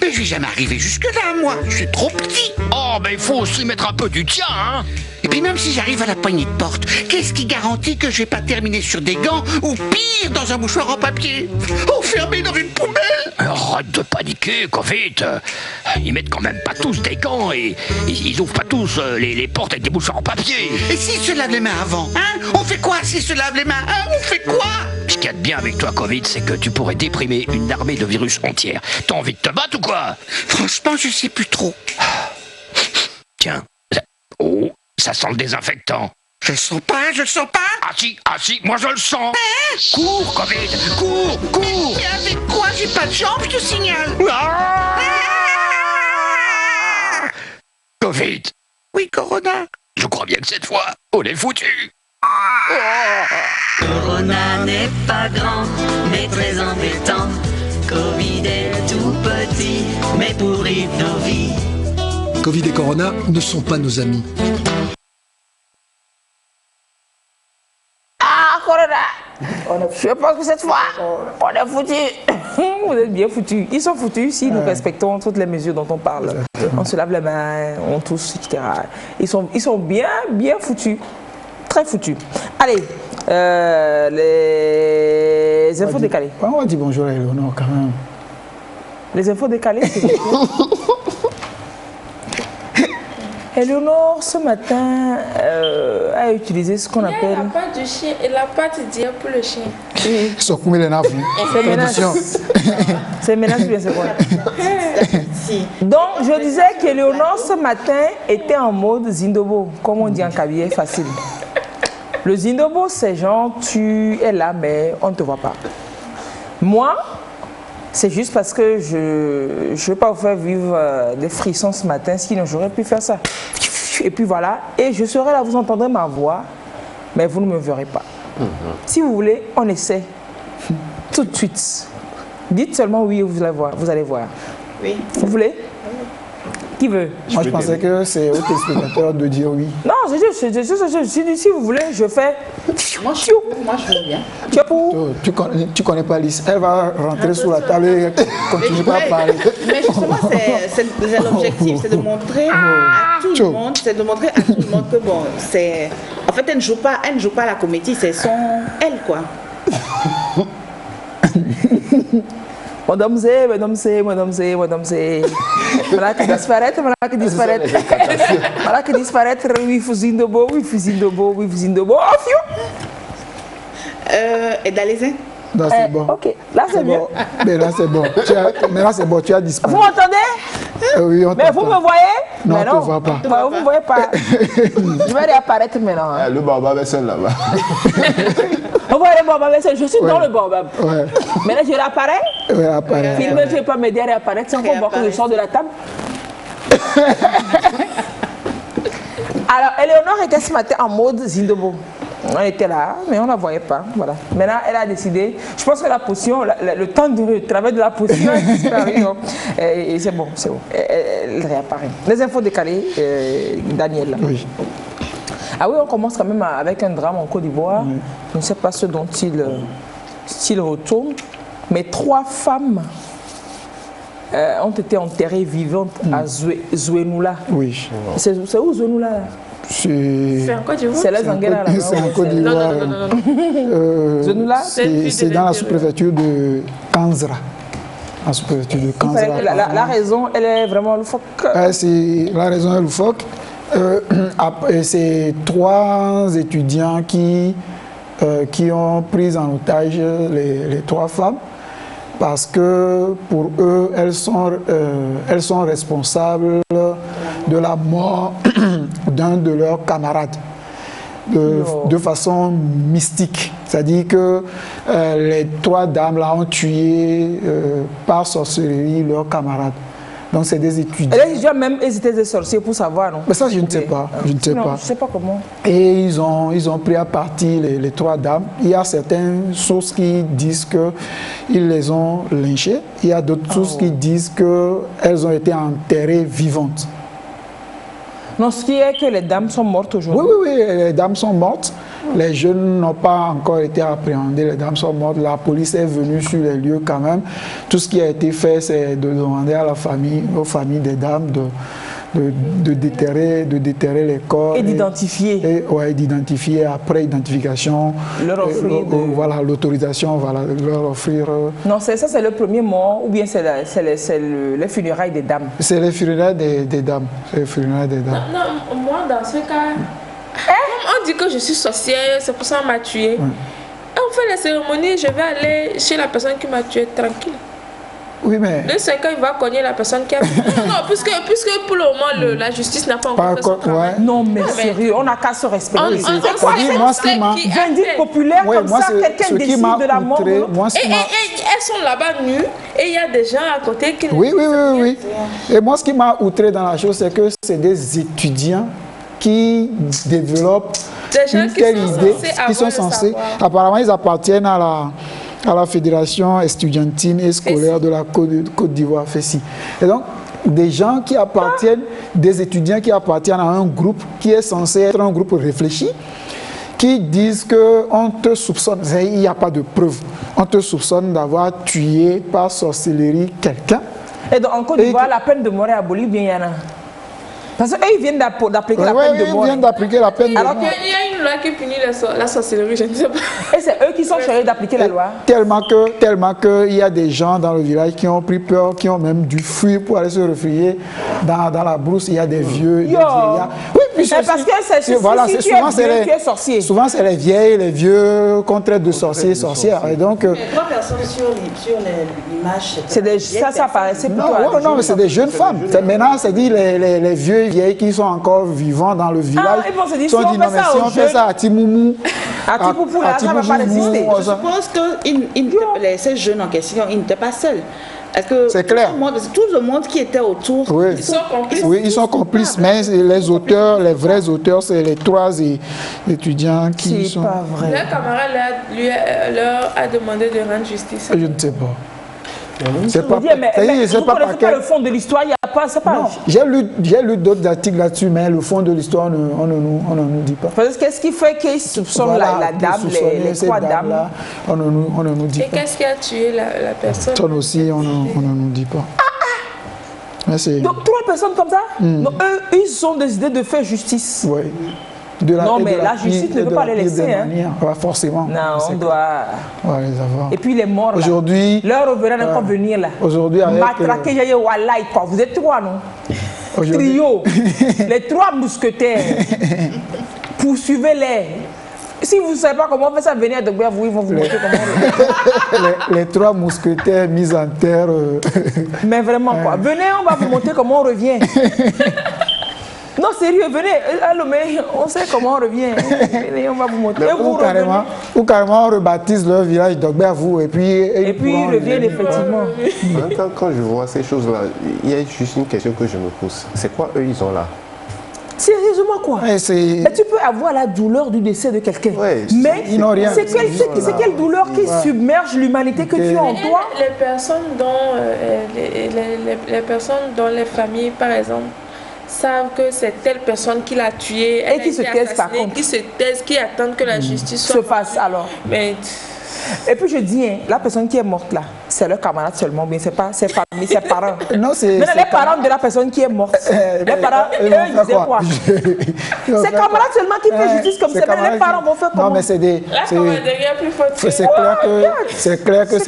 Mais je vais jamais arriver jusque-là, moi. Je suis trop petit. Oh, ben il faut aussi mettre un peu du tien, hein. Et puis même si j'arrive à la poignée de porte, qu'est-ce qui garantit que je vais pas terminer sur des gants ou pire dans un mouchoir en papier, enfermé dans une poubelle? Arrête de paniquer, Covid. Ils mettent quand même pas tous des gants et ils ouvrent pas tous les portes avec des mouchoirs en papier. Et s'ils se lavent les mains avant, hein? On fait quoi s'ils se lavent les mains, hein? On fait quoi? Ce qu'il y a de bien avec toi, Covid, c'est que tu pourrais déprimer une armée de virus entière. T'as envie de te battre ou quoi? Franchement, je sais plus trop. Tiens. Oh, ça sent le désinfectant. Je le sens pas. Ah si, moi je le sens. Cours, Covid, cours. Mais avec quoi? J'ai pas de jambes, je te signale. Covid. Oui, Corona. Je crois bien que cette fois, on est foutu. Corona n'est pas grand, mais très embêtant. Covid est tout petit, mais pourrit nos vies. Covid et Corona ne sont pas nos amis. Ah, Corona! Je pense que cette fois, on est foutus. Vous êtes bien foutus. Ils sont foutus si nous respectons toutes les mesures dont on parle. Exactement. On se lave les mains, on tousse, etc. Ils sont bien foutus. Très foutus. Allez, les infos décalées. On va dire bonjour à Eleonore quand même. Les infos décalées, c'est Eleonore, ce matin, a utilisé ce qu'on appelle... La pâte du chien et la pâte d'hier pour le chien. C'est menace. C'est menace, bien c'est quoi? Donc, je disais qu'Eleonore, ce matin, était en mode Zindobo, comme on dit en kabylie, facile. Le Zindobo, c'est genre, tu es là, mais on ne te voit pas. Moi, c'est juste parce que je ne veux pas vous faire vivre des frissons ce matin, sinon j'aurais pu faire ça. Et puis voilà, et je serai là, vous entendrez ma voix, mais vous ne me verrez pas. Si vous voulez, on essaie tout de suite. Dites seulement oui, vous allez voir. Oui. Vous voulez? Qui veut? Moi, je pensais que c'est aux téléspectateurs de dire oui. Non, si vous voulez, je fais... Moi, je veux bien. Tu es pour? Tu connais pas Lise. Elle va rentrer sous la table et continuer à parler. Mais justement, c'est l'objectif, c'est de montrer à tout le monde, que bon, c'est... En fait, elle ne joue pas la comédie, c'est elle, quoi. Madame c'est. Voilà que disparaître. Voilà que disparaître, oui, fusil de beau. Oh, et d'Alaisin? Là, c'est bon. Ok, là c'est mieux. Mais là c'est bon. Mais là c'est bon, tu as disparu. Vous m'entendez? Oui, on mais vous me voyez? Non, on ne te voit pas. Vous ne me voyez pas. Je vais réapparaître maintenant. Hein. Le baobab est seul là-bas. Vous voyez le baobab, je suis dans le baobab. Ouais. Mais là je réapparais. Oui, apparaît. Filmer, je ne vais pas m'aider à réapparaître sans qu'on voit que je sors de la table. Alors, Eleonore était ce matin en mode Zindobo. On était là, mais on ne la voyait pas. Voilà. Maintenant, elle a décidé. Je pense que la potion, le temps de travail de la potion est disparu. Et c'est bon, c'est bon. Elle réapparaît. Les infos décalées, Daniel. Oui. Ah oui, on commence quand même avec un drame en Côte d'Ivoire. Oui. Je ne sais pas ce dont il retourne, mais 3 femmes ont été enterrées vivantes à Zouenoula. Oui. C'est où Zouenoula là? C'est en Côte d'Ivoire. C'est les Anguilla là. C'est en Côte d'Ivoire. Zouenoula, c'est dans la sous-préfecture de Kanzra. La sous-préfecture de Kanzra. La raison, elle est vraiment loufoque. La raison est loufoque. C'est 3 étudiants qui ont pris en otage les 3 femmes parce que pour eux, elles sont responsables de la mort d'un de leurs camarades de façon mystique. C'est-à-dire que les 3 dames là ont tué par sorcellerie leurs camarades. Donc c'est des étudiants. Et les étudiants même, ils étaient des sorciers pour savoir, non? Mais ça, je ne sais pas. Je ne sais pas. Je ne sais pas comment. Et ils ont pris à partie les 3 dames. Il y a certaines sources qui disent qu'ils les ont lynchées. Il y a d'autres sources qui disent qu'elles ont été enterrées vivantes. Non, ce qui est que les dames sont mortes aujourd'hui. Oui, les dames sont mortes. Les jeunes n'ont pas encore été appréhendés, les dames sont mortes. La police est venue sur les lieux quand même. Tout ce qui a été fait, c'est de demander à aux familles des dames de déterrer les corps. Et d'identifier. Oui, d'identifier après identification. Leur offrir. Voilà, l'autorisation, voilà, leur offrir. Non, ça c'est le premier mort ou bien c'est les funérailles des dames? C'est les funérailles des dames. C'est les funérailles des dames. Non, moi dans ce cas. On dit que je suis sorcière, c'est pour ça qu'on m'a tué. Oui. On fait la cérémonie, je vais aller chez la personne qui m'a tué tranquille. Oui, mais... De 5 ans, il va cogner la personne qui a... Non, puisque pour le moment, la justice n'a pas encore fait son travail. Ouais. Non, mais sérieux, on n'a qu'à se respecter. Moi, ce qui m'a... Vindicte populaire comme ça, quelqu'un décide de la mort. Et elles sont là-bas nues, et il y a des gens à côté qui... Oui. Et moi, ce qui m'a outré dans la chose, c'est que c'est des étudiants qui développent une telle idée, qui sont censés... Apparemment, ils appartiennent à la fédération estudiantine et scolaire de la Côte d'Ivoire, FESI. Et donc, des gens qui appartiennent, des étudiants qui appartiennent à un groupe qui est censé être un groupe réfléchi, qui disent qu'on te soupçonne, il n'y a pas de preuve, on te soupçonne d'avoir tué par sorcellerie quelqu'un. Et donc en Côte d'Ivoire, la peine de mort est abolie, bien il y en a. Parce qu'eux, ils viennent d'appliquer la peine de mort. Ils viennent d'appliquer la peine de mort. Alors qu'il y a une loi qui punit la sorcellerie, je ne sais pas. Et c'est eux qui sont chargés d'appliquer la loi. Tellement que il y a des gens dans le village qui ont pris peur, qui ont même dû fuir pour aller se réfugier dans la brousse. Il y a des vieux, des vieillards. Oui, puis parce que c'est voilà, si tu souvent es vieux, tu es sorcier. Souvent c'est les vieilles, les vieux qu'on traite de sorciers, sorcières. Et donc, mais 3 personnes sur l'image, ça paraissait plutôt. Non, mais c'est des jeunes femmes. Maintenant, c'est dit les vieux et vieilles qui sont encore vivants dans le village. Ils vont se dire, si on fait ça à Timoumou, à Tipoupou, là, ça ne va pas résister. Je suppose que ces jeunes en question, ils n'étaient pas seuls. C'est clair. Tout le monde qui était autour, ils sont complices. Oui, ils sont complices, mais les auteurs, les vrais auteurs, c'est les 3 étudiants qui sont... C'est pas vrai. Leur camarade leur a demandé de rendre justice. Je ne sais pas. C'est pas, mais vous ne connaissez pas le fond de l'histoire, il n'y a pas, c'est pas... Non, j'ai lu d'autres articles là-dessus, mais le fond de l'histoire, on ne nous dit pas. Parce que qu'est-ce qui fait qu'ils soupçonnent la dame, les 3 dames là, on ne nous dit pas. Et qu'est-ce qui a tué la personne? Ça aussi, on ne nous dit pas. Donc 3 personnes comme ça, donc, eux, ils ont décidé de faire justice. Oui. Non, mais la justice ne peut pas les laisser. Ouais, forcément. Non, on doit les avoir. Et puis les morts, aujourd'hui, leur reverra encore venir là. Aujourd'hui, avec... Matraquer, j'ai Walai, quoi. Vous êtes 3, non? Trio. Les 3 mousquetaires. Poursuivez-les. Si vous ne savez pas comment on fait ça, venez à Dogba, ils vont vous montrer comment on les 3 mousquetaires mis en terre. Mais vraiment, quoi. Venez, on va vous montrer comment on revient. Non, sérieux, venez. Allô, mais on sait comment on revient. Venez, on va vous montrer. Ou carrément, on rebaptise leur village Dogba, vous, et puis ils reviennent effectivement. En même temps, quand je vois ces choses-là, il y a juste une question que je me pose. C'est quoi eux, ils ont là? Sérieusement quoi? Mais tu peux avoir la douleur du décès de quelqu'un. Ouais, mais c'est quelle douleur qui submerge l'humanité que tu as en toi? Les personnes dont les familles, par exemple, savent que c'est telle personne qui l'a tué et qui se taisent par contre. Qui se taisent, qui attendent que la justice se fasse alors. Mais... Et puis je dis, la personne qui est morte là, c'est leur camarade seulement, bien c'est pas ses familles, ses parents. Non, c'est les parents de la personne qui est morte. Les parents, eux, ils disaient quoi? C'est camarades seulement qui fait justice comme ça, mais les parents vont faire comment? Non, mais c'est des... C'est clair que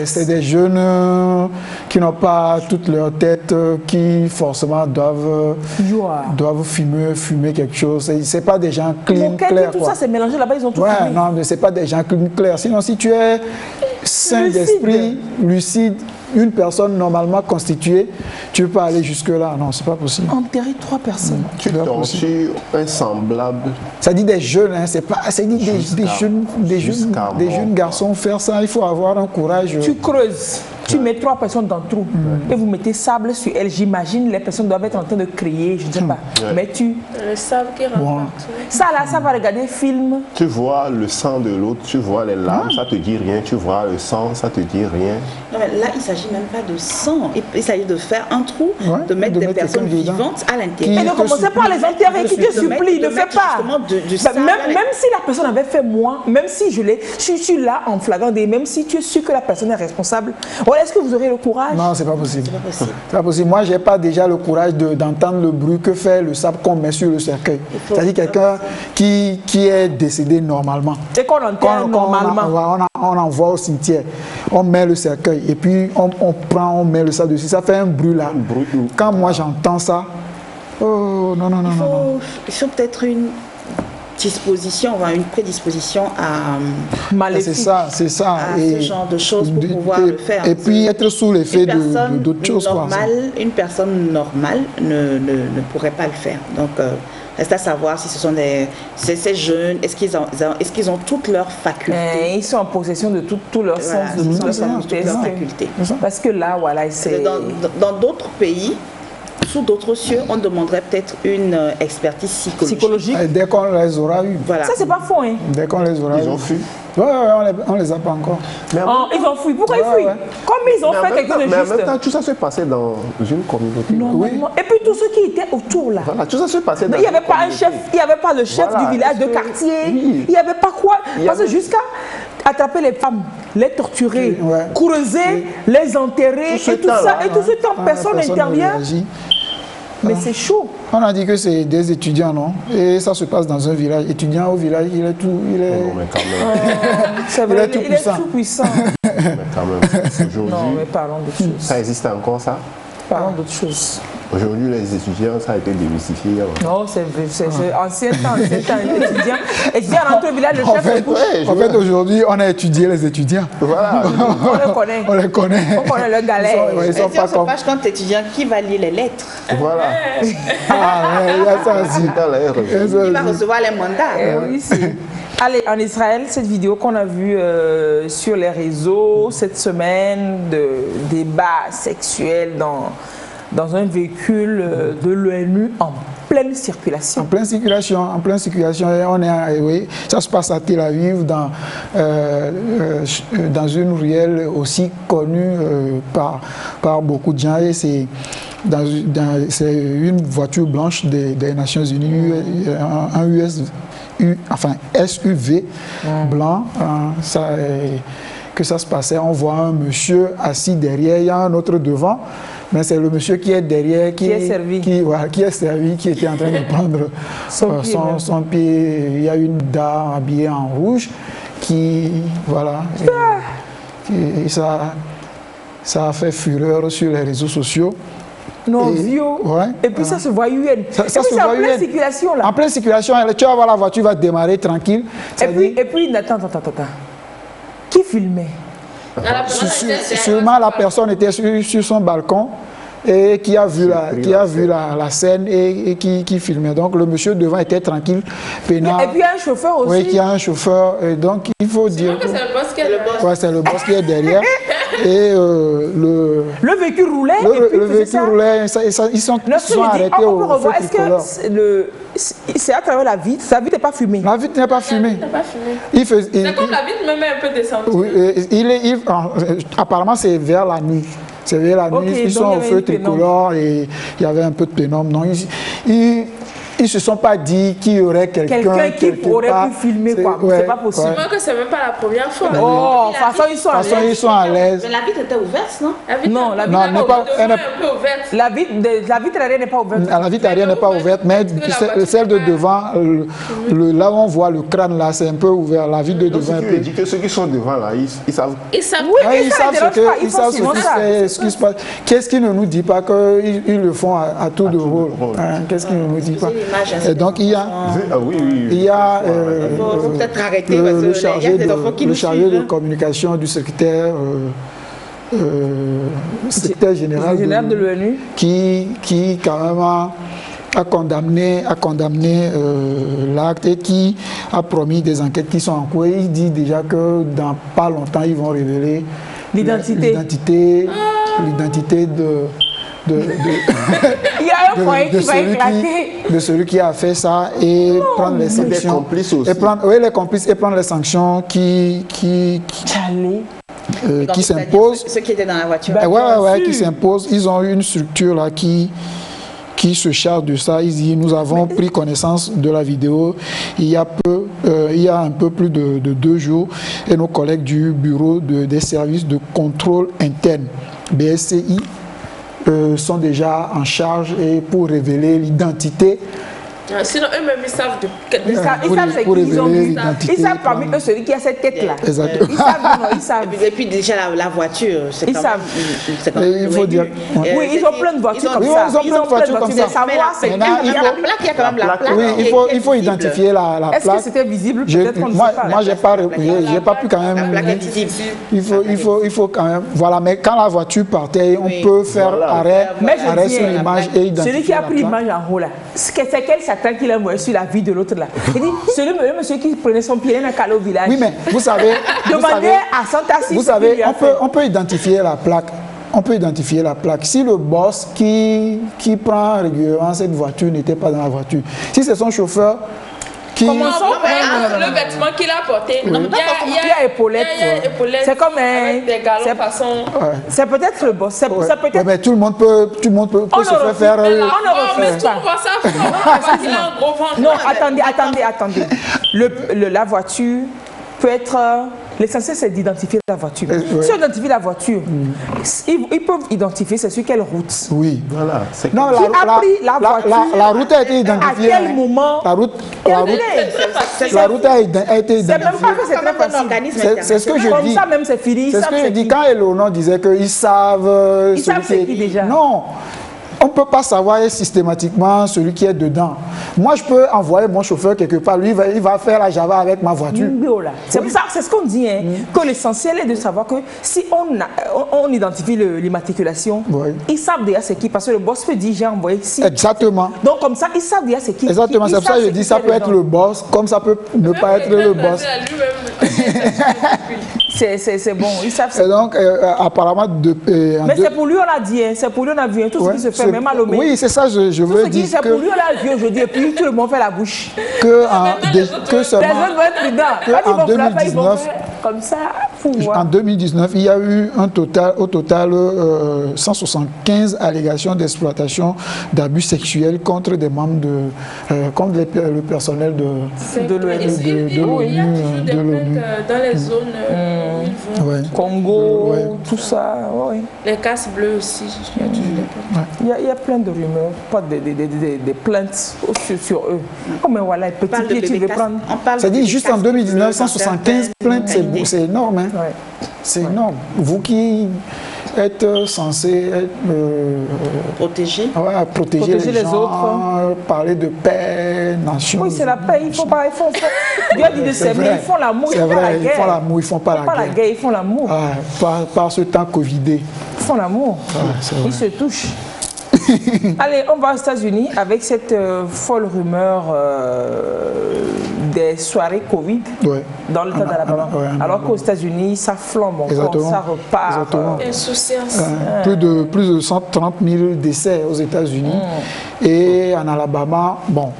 c'est des jeunes qui n'ont pas toute leur tête, qui forcément doivent fumer quelque chose. C'est pas des gens clean, clairs. Tout ça c'est mélangé là-bas, ils ont tout fumé. Non, mais c'est pas des gens clean, clairs. Sinon, si tu es sain d'esprit, lucide, une personne normalement constituée, tu ne peux pas aller jusque-là. Non, c'est pas possible. Enterrer 3 personnes. Tu tortures un semblable. Ça dit des jeunes, hein, c'est pas. Ça dit des jeunes garçons faire ça. Il faut avoir un courage. Tu creuses. Tu mets 3 personnes dans le trou et vous mettez sable sur elles. J'imagine les personnes doivent être en train de crier, je ne sais pas. Mais le sable qui rentre. Ça là, ça va regarder film. Tu vois le sang de l'autre, tu vois les larmes, ça te dit rien. Tu vois le sang, ça te dit rien. Non, mais là, il ne s'agit même pas de sang. Il s'agit de faire un trou, de mettre des personnes vivantes à l'intérieur. Et ne commencez pas à les enterrer, qui te supplie, ne fais pas. Même si la personne avait fait moi, même si je suis là en flagrant délit, même si tu es sûr que la personne est responsable, est-ce que vous aurez le courage? Non, c'est pas possible. C'est pas possible. Moi, j'ai pas déjà le courage d'entendre le bruit que fait le sable qu'on met sur le cercueil. C'est-à-dire quelqu'un qui est décédé normalement. Et qu'on enterre normalement. On envoie au cimetière, on met le cercueil et puis on met le sable dessus. Ça fait un bruit là. Quand moi j'entends ça, oh non. Il faut peut-être une prédisposition à maléfique. C'est ça. À ce genre de choses pour pouvoir le faire. Et puis être sous l'effet d'autres choses. Une personne normale ne pourrait pas le faire. Donc, reste à savoir si ce sont ces jeunes, est-ce qu'ils ont toutes leurs facultés? Ils sont en possession de tout leur sens, de toutes leurs facultés. Parce que là, voilà, c'est... Dans d'autres pays, sous d'autres cieux, on demanderait peut-être une expertise psychologique. Et dès qu'on les aura eu. Voilà. Ça, c'est pas faux, hein. Dès qu'on les aura eu. Ils ont fui. Ouais, on les a pas encore. Ils ont fui. Pourquoi ils fuient? Comme ils ont fait quelque chose de Mais en juste. même temps, tout ça se passait dans une communauté. Normalement. Et puis tous ceux qui étaient autour là. Voilà, tout ça se passait dans Il n'y avait pas un chef, il n'y avait pas le chef du village, de quartier, il n'y avait pas quoi. Parce que jusqu'à attraper les femmes, les torturer, creuser, les enterrer, et tout ça, et tout ce temps, personne n'intervient. Mais c'est chaud. On a dit que c'est des étudiants, non? Et ça se passe dans un village. Étudiant au village, il est tout. Il est, non, mais quand même. C'est vrai, il est tout puissant. Mais quand même, aujourd'hui. Non, mais parlons d'autre chose. Ça existe encore, ça? Parlons d'autre chose. Aujourd'hui, les étudiants, ça a été démystifié. Non, c'est ancien temps, étudiant rentre au village, le chef se En fait, aujourd'hui, on a étudié les étudiants. Voilà. On les connaît. On les connaît. On connaît le galet. Ils sont pas comme... quand tu es étudiant, qui va lire les lettres? Voilà. Il y a ça aussi. Qui va recevoir les mandats? Oui, allez, en Israël, cette vidéo qu'on a vue sur les réseaux cette semaine de débats sexuels dans un véhicule de l'ONU en pleine circulation. En pleine circulation. Et on est, oui, ça se passe à Tel Aviv, dans une ruelle aussi connue par beaucoup de gens. Et c'est une voiture blanche des Nations Unies, un SUV blanc. Que ça se passait, on voit un monsieur assis derrière, il y a un autre devant, mais c'est le monsieur qui est derrière, qui est servi, qui était en train de prendre son pied. Il y a une dame habillée en rouge qui, voilà, et ça a fait fureur sur les réseaux sociaux. Non, vieux. Et puis ça se voit UN. Ça se voit en pleine circulation là. En pleine circulation, tu vas voir la voiture va démarrer tranquille. Et puis, attends. Qui filmait? Sûrement la personne était sur son balcon et qui a vu la scène et qui filmait. Donc le monsieur devant était tranquille, peinard. Et puis il y a un chauffeur aussi. Oui, il y a un chauffeur. Et donc il faut dire que c'est le boss qui est derrière. C'est le boss qui est derrière. Et le véhicule roulait. Le véhicule roulait. Ils sont arrêtés au feu tricolore. Est-ce que c'est à travers la vitre? Sa vitre n'est pas fumée. La vitre n'est pas fumée. C'est comme la vitre me met un peu descendue. Oui, apparemment c'est vers la nuit. C'est vers la nuit, ils sont au feu tricolore et il y avait un peu de pénombre. Non, ils ne se sont pas dit qu'il y aurait quelqu'un qui aurait pu filmer, quoi. C'est pas possible. Moi que c'est même pas la première fois. Oh, de toute façon, ils sont à l'aise. Mais la vitre était ouverte, non? Non, la vitre n'est pas ouverte. La vitre arrière n'est pas ouverte. La vitre arrière n'est pas ouverte, mais celle de devant, là où on voit le crâne, là, c'est un peu ouvert. La vitre de devant. Tu dis que ceux qui sont devant, là, ils savent. Ils savent ce qui se passe. Qu'est-ce qui ne nous dit pas qu'ils le font à tour de rôle? Qu'est-ce qui ne nous dit pas? Et donc il y a, le chargé de communication du secrétaire général de l'ONU qui quand même a condamné l'acte et qui a promis des enquêtes qui sont en cours. Il dit déjà que dans pas longtemps ils vont révéler l'identité il y a un foyer qui va éclater. De celui qui a fait ça et prendre les sanctions. Les complices aussi. Les complices et prendre les sanctions qui s'imposent. Ceux qui étaient dans la voiture. Qui s'imposent. Ils ont une structure là qui se charge de ça. Ils disent, nous avons pris connaissance de la vidéo il y a un peu plus de 2 jours et nos collègues du bureau des services de contrôle interne, BSCI, sont déjà en charge et pour révéler l'identité. Sinon, eux-mêmes, ils savent ils savent ce qu'ils ont vu. Ils savent parmi eux celui qui a cette tête-là. Exactement. Ils savent. Et puis déjà, la voiture, c'est ils savent. Il faut dire. Oui, ils ont plein de voitures comme ça. Ils ont plein de voitures comme ça. Savoir, c'est il y a la plaque, il y a quand même la plaque. Oui, il faut identifier la plaque. Est-ce que c'était visible? Peut-être qu'on ne sait pas. Moi, j'ai pas pu quand même. La plaque est visible. Il faut quand même. Voilà, mais quand la voiture partait, on peut faire arrêt sur l'image et identifier. Celui qui a pris l'image en haut là, c'est quel Satan qu'il a envoyé sur la vie de l'autre là. Il dit, c'est le monsieur qui prenait son pied dans un calot au village. Oui, mais vous savez. Demandez à Santa si vous savez, on peut identifier la plaque. on peut identifier la plaque. Si le boss qui prend régulièrement cette voiture n'était pas dans la voiture, si c'est son chauffeur qui... Comment ça? Le vêtement qu'il a porté, il y a épaulette. C'est comme avec des galons façon... C'est peut-être le boss. C'est peut-être... Mais tout le monde peut se faire... On ne mais refuse tu pas. vois ça, il a un gros ventre. Non, attendez. La voiture peut être... L'essentiel, c'est d'identifier la voiture. Si on identifie la voiture, ils peuvent identifier c'est sur quelle route. Oui, voilà. Non, qui a pris la voiture. La route a été identifiée. À quel moment? La route a été identifiée. C'est même pas que c'est très facile. C'est ce que je dis. Comme ça, même, c'est fini. C'est ce que je dis. Quand Eleonore disait qu'ils savent... Ils savent c'est qui déjà? Non. On ne peut pas savoir systématiquement celui qui est dedans. Moi, je peux envoyer mon chauffeur quelque part. Lui, il va faire la Java avec ma voiture. C'est pour ça, c'est ce qu'on dit, que l'essentiel est de savoir que si on identifie l'immatriculation, ils savent déjà c'est qui. Parce que le boss peut dire, j'ai envoyé ici. Exactement. Donc, comme ça, ils savent déjà c'est qui. Exactement. C'est pour ça que je dis, ça peut être le boss, comme ça peut ne pas être le boss. C'est bon, ils savent. Et donc, apparemment... Mais c'est pour lui, on a dit, c'est pour lui, on a vu tout ce qui se fait, même à l'homme. Oui, c'est ça, je veux dire. C'est pour lui, on a vu aujourd'hui, et puis tout le monde fait la bouche. Que seulement... En 2019, comme ça, en 2019, il y a eu au total 175 allégations d'exploitation, d'abus sexuels contre des membres contre le personnel de l'ONU. Dans les zones où ils vont. Congo, tout ça. Les casques bleus aussi. Il y a plein de rumeurs, pas des plaintes sur eux. Oh, mais voilà, petit pied, tu veux prendre. C'est-à-dire, juste en 2019, 175 plaintes, c'est énorme. Hein? C'est énorme. Vous qui êtes censé protéger les gens, autres, parler de paix, nation. Oui, c'est la paix. Il faut pas. Dieu dit de s'aimer, ils font l'amour. C'est vrai, ils font l'amour, ils font pas la guerre. Ils font l'amour. Par ce temps Covidé. Ils font l'amour. Ils se touchent. Allez, on va aux États-Unis avec cette folle rumeur des soirées Covid dans l'État d'Alabama. Alors qu'aux États-Unis, ça flambe encore, ça repart. Insouciance. Plus de 130 000 décès aux États-Unis. Et en Alabama, bon,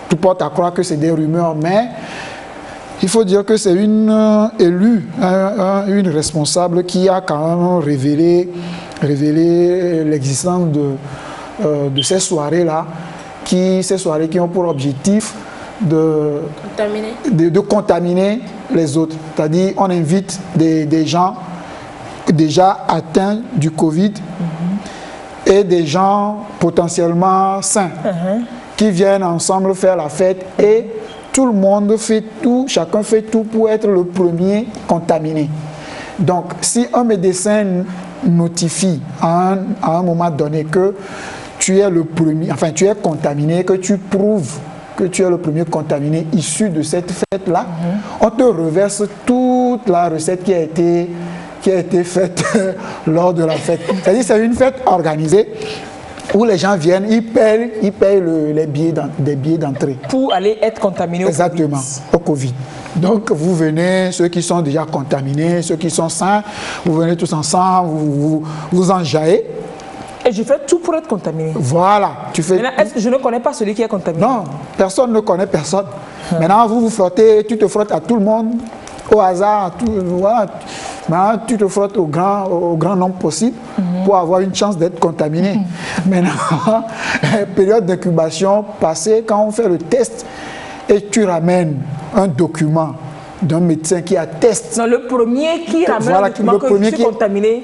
tout porte à croire que c'est des rumeurs, mais il faut dire que c'est une élue, une responsable qui a quand même révélé l'existence de ces soirées-là, ces soirées qui ont pour objectif de contaminer les autres. C'est-à-dire, on invite des gens déjà atteints du Covid et des gens potentiellement sains qui viennent ensemble faire la fête et tout le monde fait tout, chacun fait tout pour être le premier contaminé. Donc, si un médecin notifie à un moment donné que tu es le premier, enfin tu es contaminé, que tu prouves que tu es le premier contaminé issu de cette fête-là, on te reverse toute la recette qui a été faite lors de la fête. C'est-à-dire c'est une fête organisée où les gens viennent, ils payent des billets d'entrée. Pour aller être contaminés Exactement, au Covid. Donc vous venez, ceux qui sont déjà contaminés, ceux qui sont sains, vous venez tous ensemble, vous enjaillez. Et je fais tout pour être contaminé. Voilà. Maintenant, est-ce que je ne connais pas celui qui est contaminé? Non, personne ne connaît personne. Maintenant, vous frottez, tu te frottes à tout le monde, au hasard, voilà. Maintenant, tu te frottes au grand nombre possible pour avoir une chance d'être contaminé. Maintenant, période d'incubation passée, quand on fait le test et tu ramènes un document d'un médecin qui atteste. Non, le premier qui ramène un document que je suis contaminé,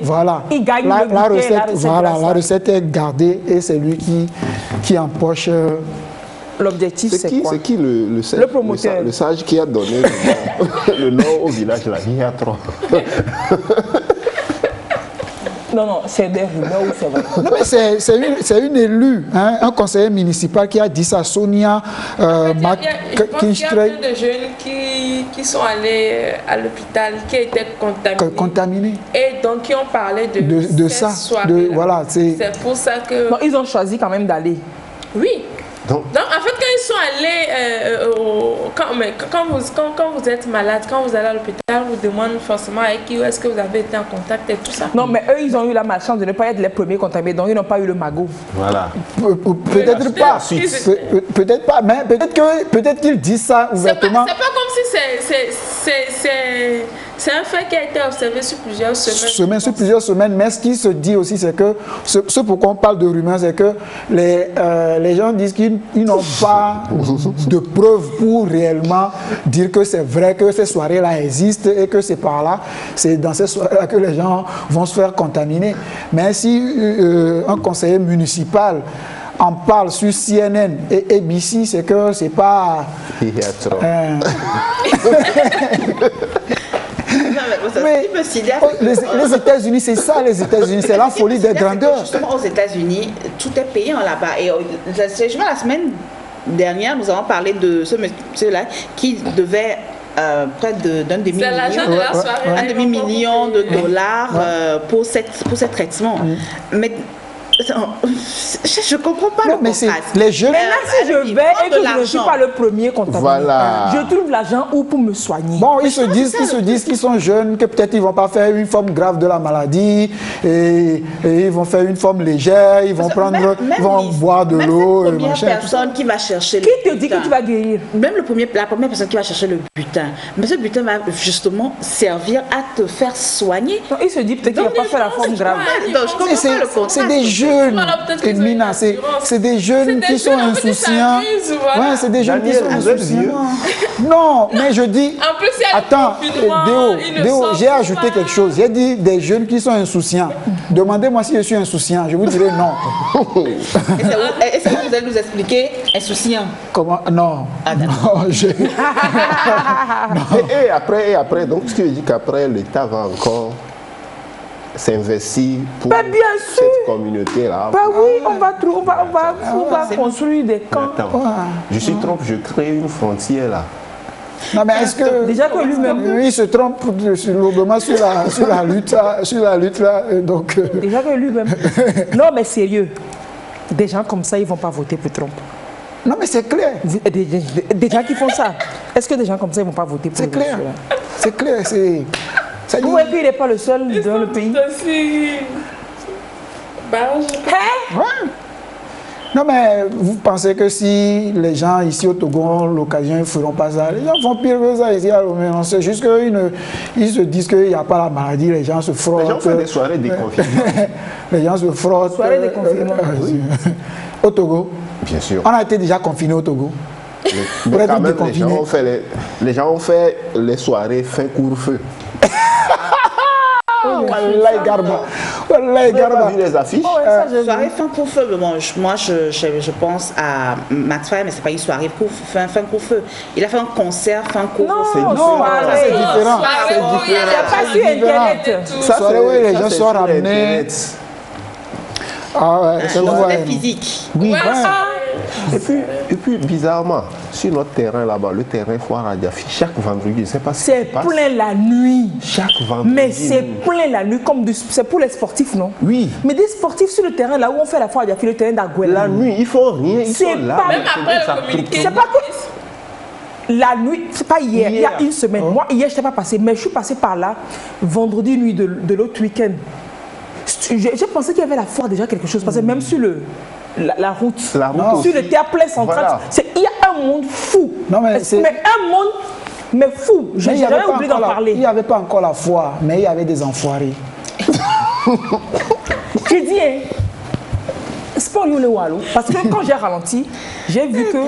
il gagne la recette est gardée et c'est lui qui empoche. L'objectif, c'est quoi? C'est qui le promoteur? Le sage qui a donné le nom au village, là, il y a trop. Non, c'est des rumeurs ou c'est vrai? Non, mais c'est une élue, hein, un conseiller municipal qui a dit ça, Sonia Kinstrey. Il y a plein de jeunes qui sont allés à l'hôpital, qui étaient contaminés. Et donc qui ont parlé de ça. Voilà, c'est pour ça que... Non, ils ont choisi quand même d'aller. Oui. Donc, en fait, quand ils sont allés, quand vous êtes malade, quand vous allez à l'hôpital, vous demandez forcément avec qui est-ce que vous avez été en contact et tout ça. Non, mais eux, ils ont eu la malchance de ne pas être les premiers contaminés, donc ils n'ont pas eu le magot. Voilà. Peut-être pas. Peut-être pas, mais peut-être qu'ils disent ça ouvertement. C'est pas comme si c'est un fait qui a été observé sur plusieurs semaines. Sur plusieurs semaines, mais ce qui se dit aussi, c'est que, ce pourquoi on parle de rumeurs, c'est que les gens disent qu'ils n'ont pas de preuves pour réellement dire que c'est vrai que ces soirées-là existent et que c'est par là, c'est dans ces soirées-là que les gens vont se faire contaminer. Mais si un conseiller municipal en parle sur CNN et ABC, c'est que c'est pas... Il y a trop. Mais les États-Unis, c'est ça, les États-Unis, c'est la folie des grandeurs. Justement, aux États-Unis, tout est payant là-bas. Et la semaine dernière, nous avons parlé de ce monsieur-là qui devait près d'un demi-million de dollars pour ce traitement. Mais je comprends pas le contraste. Les jeunes. Mais là, si je vais et que je ne suis pas le premier contaminé, voilà. Je trouve l'argent où pour me soigner. Bon, ils se disent qu'ils sont jeunes, que peut-être ils vont pas faire une forme grave de la maladie et ils vont faire une forme légère, ils vont boire de l'eau et machin. Première personne qui va chercher qui te dit que tu vas guérir? Même la première personne qui va chercher le butin. Mais ce butin va justement servir à te faire soigner. Non, il se dit peut-être qu'il va pas faire la forme grave. C'est des jeunes. Mina, c'est des jeunes qui sont insouciants. Ouais, c'est des jeunes qui sont insouciants. Non, mais je dis. En plus, il y a attends, Déo, j'ai ajouté quelque chose. J'ai dit des jeunes qui sont insouciants. Demandez-moi si je suis insouciant. Je vous dirai non. Est-ce que vous allez nous expliquer insouciant? Comment? Non. Et après, donc ce qui veut dire qu'après, l'État va encore s'investir pour cette communauté-là. Bah oui, on va construire des camps. Attends, je suis trompe, je crée une frontière là. Non, mais est-ce que déjà que lui-même il se trompe sur la lutte là, donc déjà que lui-même. Non, mais sérieux, des gens comme ça, ils vont pas voter pour Trump. Non, mais c'est clair. Des gens qui font ça. Est-ce que des gens comme ça, ils vont pas voter pour C'est clair. C'est clair. Vous voyez qu'il n'est pas le seul dans le pays. Non, mais vous pensez que si les gens ici au Togo ont l'occasion, ils ne feront pas ça. Les gens font pire que ça ici à Lomé. C'est juste qu'ils se disent qu'il n'y a pas la maladie, les gens se frottent. Les gens font des soirées déconfinement. Les gens se frottent. Soirées déconfinement. Oui. Au Togo. Bien sûr. On a été déjà confinés au Togo. Mais quand même, les gens ont fait les soirées fin couvre-feu. Wallahi Garba. Vu les affiches. Soirée fin couvre-feu. Moi, je pense à Max Fire, mais c'est pas une soirée fin couvre-feu. Il a fait un concert fin couvre-feu. Non, c'est différent. C'est pas sur Internet. Soirée où les gens sont ramenés. Ah ouais, c'est soirée physique. Oui, Et puis, bizarrement, sur notre terrain là-bas, le terrain Foire à Diafi, chaque vendredi, je ne sais pas si c'est plein la nuit. Chaque vendredi. Mais c'est plein la nuit, c'est pour les sportifs, non? Oui. Mais des sportifs sur le terrain, là où on fait la Foire à Diafi, le terrain d'Aguela. La nuit, ils font rien, ils sont là. Même après le communiqué. C'est pas que la nuit, c'est pas hier, il y a une semaine. Moi, hier, je n'étais pas passé, mais je suis passé par là vendredi nuit de l'autre week-end. J'ai pensé qu'il y avait la foire déjà quelque chose, parce que même sur la route sur le terre plein central, voilà. Il y a un monde fou. Non, mais un monde fou. Je n'ai jamais oublié d'en parler. Il n'y avait pas encore la foire, mais il y avait des enfoirés. J'ai dit, sport le Wallo, parce que quand j'ai ralenti, j'ai vu que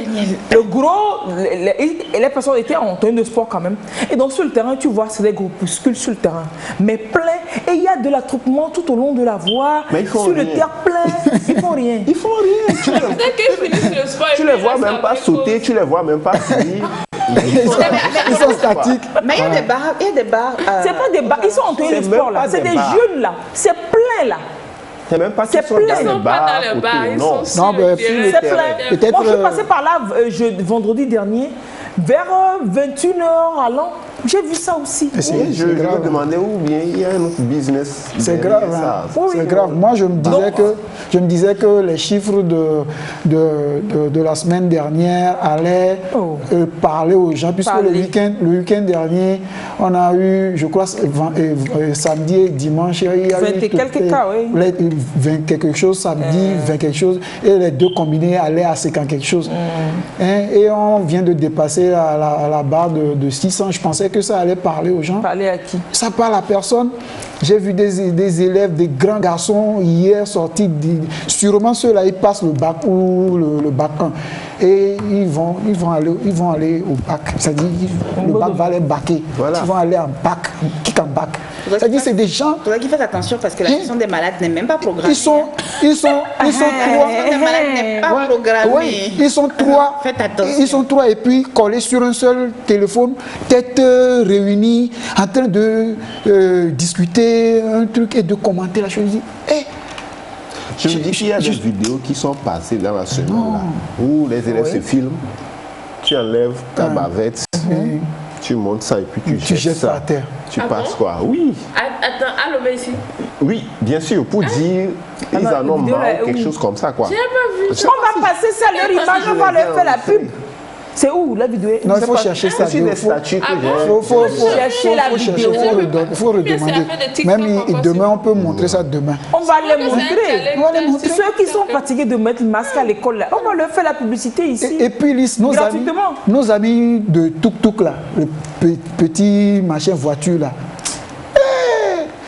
le gros, les personnes étaient en train de sport quand même. Et donc sur le terrain, tu vois, c'est des groupuscules sur le terrain, mais plein. Et il y a de l'attroupement tout au long de la voie, sur le terrain plein. Ils font rien. Ils font rien. Tu les vois même pas sauter, tu les vois même pas finir. Ils sont statiques. Mais il y a des bars. C'est pas des bars, ils sont en train de sport là. C'est des jeunes là. C'est plein là. C'est même pas qu'ils sont dans les bars. Non, c'est plein. Peut-être. Moi, je suis passé par là vendredi dernier, vers 21h allant. J'ai vu ça aussi. Je me demandais où bien il y a un autre business. C'est grave. Hein. C'est grave. Moi, je me disais que les chiffres de la semaine dernière allaient parler aux gens, puisque le week-end dernier, on a eu, je crois, samedi et dimanche, il y a 20 et quelques cas, oui. 20 quelque chose samedi, 20 quelque chose, et les deux combinés allaient à 50 quelque chose. Et on vient de dépasser la barre de 600. Je pensais que ça allait parler aux gens. Parler à qui? Ça parle à personne. J'ai vu des élèves, des grands garçons hier sortis, sûrement ceux-là, ils passent le bac ou le bac 1. Et ils vont aller au bac. C'est-à-dire le bac va les baquer. Voilà. Ils vont aller en bac, kick en bac. C'est-à-dire c'est des gens... Il faudrait qu'ils fassent attention parce que la question des malades n'est même pas programmée. Ils sont trois. La question des malades n'est pas programmée. Oui, ils sont trois. Faites attention. Ils sont trois et puis collés sur un seul téléphone, tête réunie, en train de discuter un truc et de commenter la chose. Je me dis qu'il y a des vidéos qui sont passées dans la semaine là, où les élèves se filment, tu enlèves ta bavette, tu montes ça et puis tu jettes ça à terre. Tu passes quoi? Oui. Attends, allô, ici. Oui, bien sûr, pour dire ils en ont marre ou quelque chose comme ça quoi. J'ai pas vu. On va passer ça, leur image, on va leur faire la pub. C'est où la vidéo? Non, il faut chercher ça. C'est des statuts que Il faut chercher la vidéo. Il faut redemander. Même demain, on peut montrer ça demain. On va les montrer. Ceux qui sont fatigués de mettre le masque à l'école, on va leur faire la publicité ici. Et puis, nos amis de Tuk-Tuk, là, le petit machin voiture, là.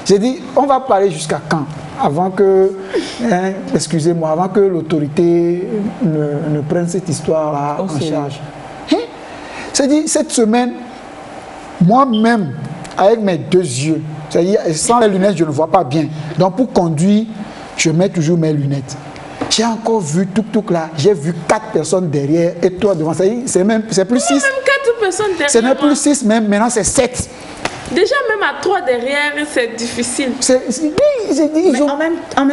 J'ai dit, on va parler jusqu'à quand? Avant que, excusez-moi, avant que l'autorité ne prenne cette histoire-là en charge. C'est-à-dire, cette semaine, moi-même, avec mes deux yeux, c'est-à-dire, sans les lunettes, je ne vois pas bien. Donc, pour conduire, je mets toujours mes lunettes. J'ai encore vu Tuk-Tuk là, j'ai vu 4 personnes derrière et toi devant. C'est plus 6. Même 4 personnes derrière. Ce n'est plus 6, même maintenant c'est 7. Déjà, même à 3 derrière, c'est difficile. Mais en même temps,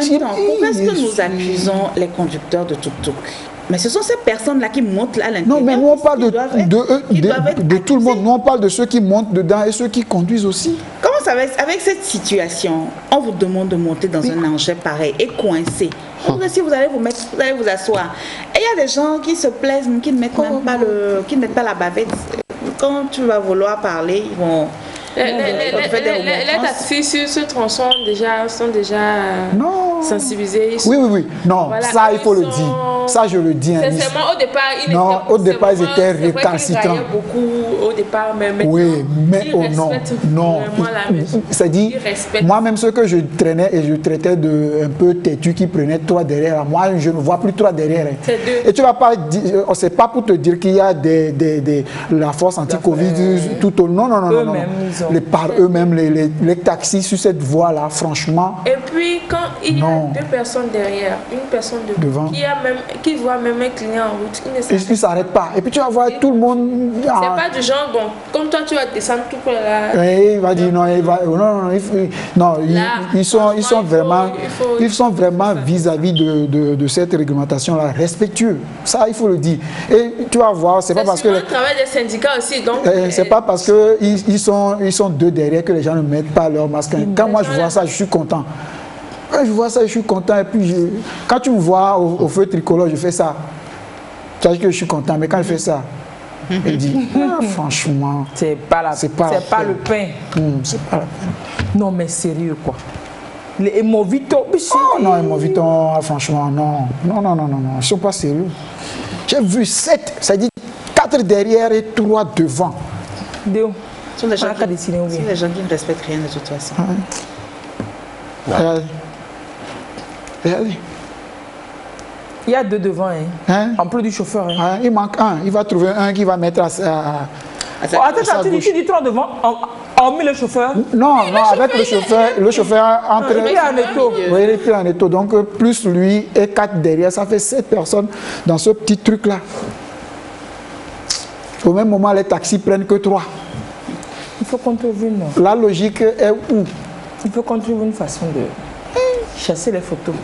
pourquoi est-ce que nous accusons les conducteurs de tuk-tuk? Mais ce sont ces personnes-là qui montent là à l'intérieur. Non, mais nous on parle de tout le monde. Nous on parle de ceux qui montent dedans et ceux qui conduisent aussi. Comment ça va avec cette situation? On vous demande de monter dans un engin pareil et coincé. Si vous allez vous mettre, vous allez vous asseoir. Et il y a des gens qui se plaisent, qui ne mettent même pas la bavette. Quand tu vas vouloir parler, ils vont... Les taxis sur ce tronçon sont déjà sensibilisés. Oui. Non, voilà, ça il faut le dire. Ça je le dis. Sincèrement, au départ, ils étaient récalcitrants. Beaucoup au départ, mais oui, mais non. C'est-à-dire, moi-même ceux que je traînais et je traitais de un peu têtu qui prenaient 3 derrière, moi je ne vois plus 3 derrière. Et tu vas pas dire, c'est pas pour te dire qu'il y a la force anti-Covid tout au long. Non. Par eux-mêmes, les taxis sur cette voie-là, franchement. Et puis, quand il y a 2 personnes derrière, une personne devant, qui voit même un client en route, il ne s'arrête pas. Et puis, tu vas voir tout le monde. C'est pas du genre, bon, comme toi, tu vas descendre tout pour là. Et il va dire ils sont vraiment vis-à-vis de cette réglementation-là, respectueux. Ça, il faut le dire. Et tu vas voir, c'est pas parce que. C'est le travail des syndicats aussi, donc. C'est pas parce qu'ils sont 2 derrière que les gens ne mettent pas leur masque. Quand moi je vois ça, je suis content. Quand je vois ça, je suis content. Et puis, quand tu me vois au feu tricolore, je fais ça. Tu sais que je suis content, mais quand je fais ça, je dis, franchement, c'est pas le pain. C'est pas la peine. Non, mais sérieux, quoi. Les Movito. Non, les Movito, franchement, non. Ils ne sont pas sérieux. J'ai vu 7, ça dit 4 derrière et 3 devant. Ce sont des gens qui ne respectent rien de toute façon. Regardez. Il y a 2 devant, en plus du chauffeur. Il manque un. Il va trouver un qui va mettre à sa attends, tu dis 3 devant, hormis le chauffeur? Non, avec le chauffeur entre... Il est pris en étau. Oui, il est pris en étau. Donc, plus lui et 4 derrière, ça fait 7 personnes dans ce petit truc-là. Au même moment, les taxis prennent que 3. Il faut qu'on trouve une... La logique est où? Il faut qu'on trouve une façon de chasser les photos.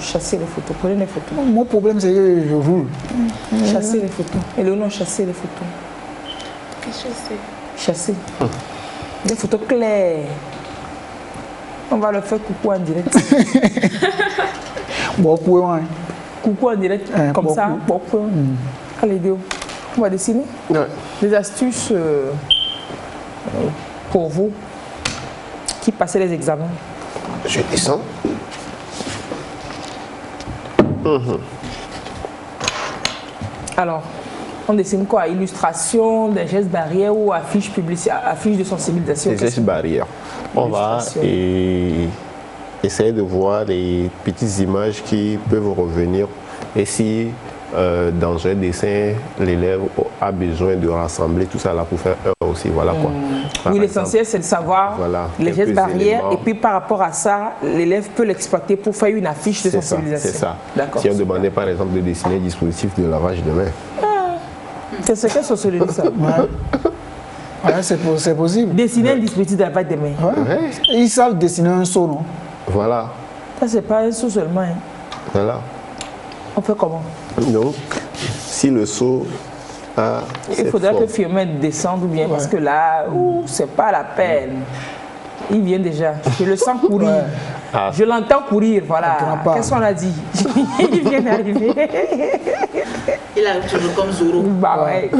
Prenez les photos. Mon problème, c'est que je roule. Chasser les photos. Et le nom, chasser les photos. Qu'est-ce que c'est? Chasser. Des photos claires. On va le faire coucou en direct. Beaucoup, ouais. Coucou en direct, comme ça. Beaucoup. Allez, Déo, on va dessiner. Ouais. Des astuces pour vous qui passez les examens. Je descends. Alors, on dessine quoi? Illustration, des gestes barrières ou affiches de sensibilisation? Des gestes barrières. On va essayer de voir les petites images qui peuvent revenir. Et si dans un dessin, l'élève a besoin de rassembler tout ça là pour faire un aussi, voilà quoi. Oui, l'essentiel c'est de savoir les gestes barrières éléments. Et puis par rapport à ça, l'élève peut l'exploiter pour faire une affiche de sensibilisation. C'est ça. D'accord. Si on demandait par exemple de dessiner un dispositif de lavage de main. C'est ce que sociologie ça. Ouais, c'est possible. Dessiner un dispositif de lavage de main. Ouais. Ils savent dessiner un seau, non? Voilà. Ça c'est pas un seau seulement. Hein. Voilà. On fait comment? Donc, si le seau a il faudrait que Firmin descende ou bien parce que là, c'est pas la peine. Il vient déjà. Je le sens courir. Je l'entends courir, voilà. Qu'est-ce qu'on a dit? Il vient d'arriver. Il arrive toujours comme Zoro. Bah ouais.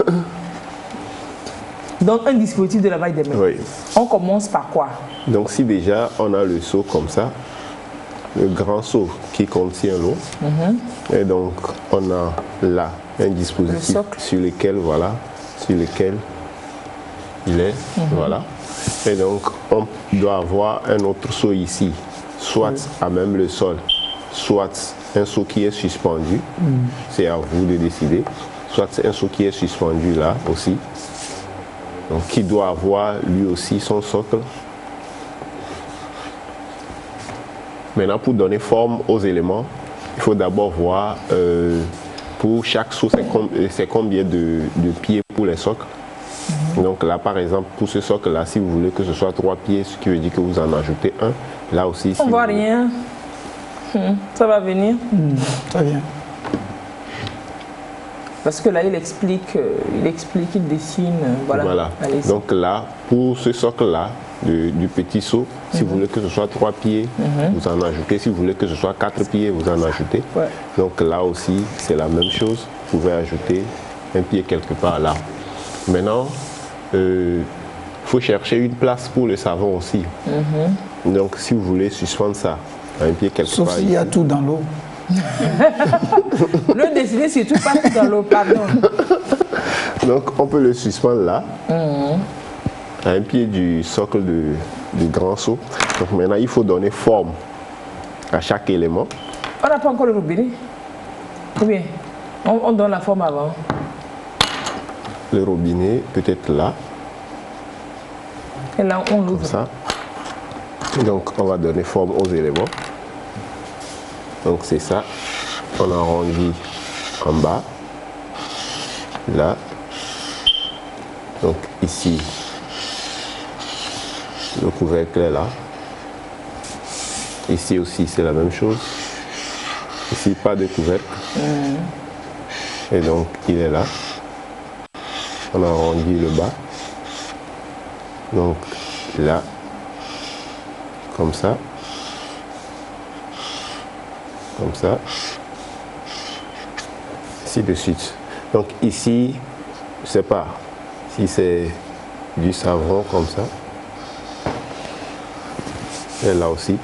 Donc un dispositif de lavage des mains. Oui. On commence par quoi? Donc si déjà on a le seau comme ça, le grand seau qui contient l'eau, et donc on a là un dispositif sur lequel, voilà, sur lequel il est, voilà. Et donc on doit avoir un autre seau ici, soit à même le sol, soit un seau qui est suspendu, c'est à vous de décider, soit un seau qui est suspendu là aussi, donc qui doit avoir lui aussi son socle. Maintenant, pour donner forme aux éléments, il faut d'abord voir pour chaque seau, c'est combien de pieds pour les socles. Donc là, par exemple, pour ce socle-là, si vous voulez que ce soit 3 pieds, ce qui veut dire que vous en ajoutez un. Là aussi, on ne voit rien. Ça va venir. Ça vient. Parce que là, il explique, il dessine. Voilà. Donc là, pour ce socle-là, du petit seau, si vous voulez que ce soit 3 pieds, vous en ajoutez. Si vous voulez que ce soit 4 pieds, vous en ajoutez. Donc là aussi, c'est la même chose. Vous pouvez ajouter un pied quelque part là. Maintenant, il faut chercher une place pour le savon aussi. Donc si vous voulez suspendre ça à un pied quelque part. Sauf s'il y a tout dans l'eau. Le dessiner, c'est tout pas tout dans l'eau, pardon. Donc on peut le suspendre là. À un pied du socle du grand seau. Donc maintenant, il faut donner forme à chaque élément. On n'a pas encore le robinet? Ou bien on donne la forme avant? Le robinet, peut-être là. Et là, on l'ouvre. Comme ça. Donc, on va donner forme aux éléments. Donc, c'est ça. On arrondit en bas. Là. Donc, ici. Le couvercle est là. Ici aussi, c'est la même chose. Ici, pas de couvercle. Et donc, il est là. On arrondit le bas. Donc, là. Comme ça. Comme ça. Ainsi de suite. Donc, ici, je ne sais pas si c'est du savon comme ça. Et là aussi.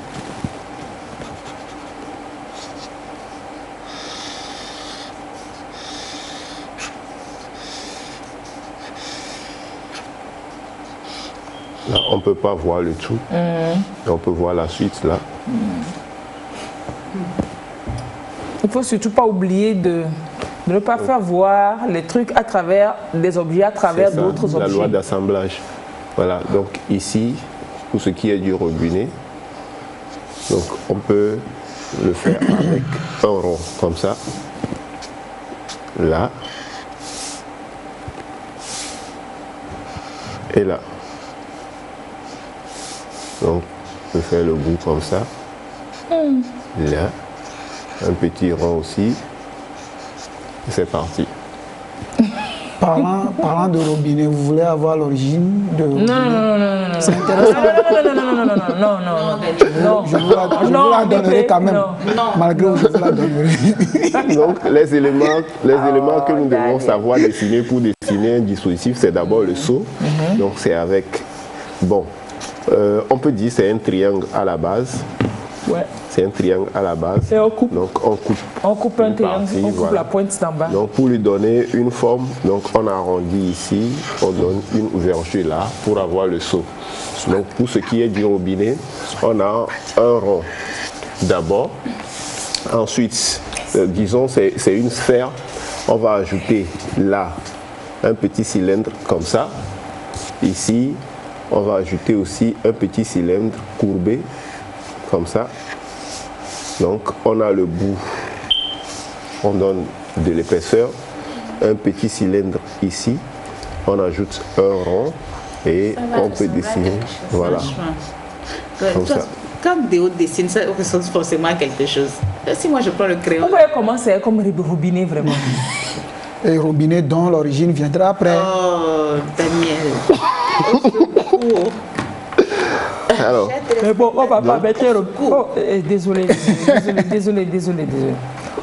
Là, on ne peut pas voir le tout. On peut voir la suite là. Il ne faut surtout pas oublier de ne pas faire voir les trucs à travers des objets, à travers d'autres objets. La loi d'assemblage. Voilà, donc ici, pour ce qui est du robinet, donc on peut le faire avec un rond comme ça. Là. Et là. Donc, on peut faire le bout comme ça. Là. Un petit rond aussi. C'est parti. Parlant de robinet, vous voulez avoir l'origine de robinet? Non. C'est intéressant. Non. Je vous la donnerai quand même. Malgré que je vous la donnerai. Donc, les éléments que nous devons savoir dessiner pour dessiner un dispositif, c'est d'abord le seau. Donc, c'est avec... Bon, on peut dire c'est un triangle à la base. Ouais. C'est un triangle à la base. Et on coupe. Donc, on coupe un triangle, on coupe la pointe d'en bas. Donc, pour lui donner une forme, donc on arrondit ici, on donne une ouverture là pour avoir le seau. Donc, pour ce qui est du robinet, on a un rond d'abord. Ensuite, disons, c'est une sphère. On va ajouter là un petit cylindre comme ça. Ici, on va ajouter aussi un petit cylindre courbé comme ça. Donc, on a le bout. On donne de l'épaisseur. Un petit cylindre ici. On ajoute un rond et on peut dessiner. Voilà. Comme ça. Quand Déo dessine, ça ressemble forcément à quelque chose. Si moi je prends le crayon. Vous voyez comment c'est comme robinet vraiment. Et robinet dont l'origine viendra après. Oh, Daniel. Alors. Mais bon, on va pas mettre un robinet. Désolé.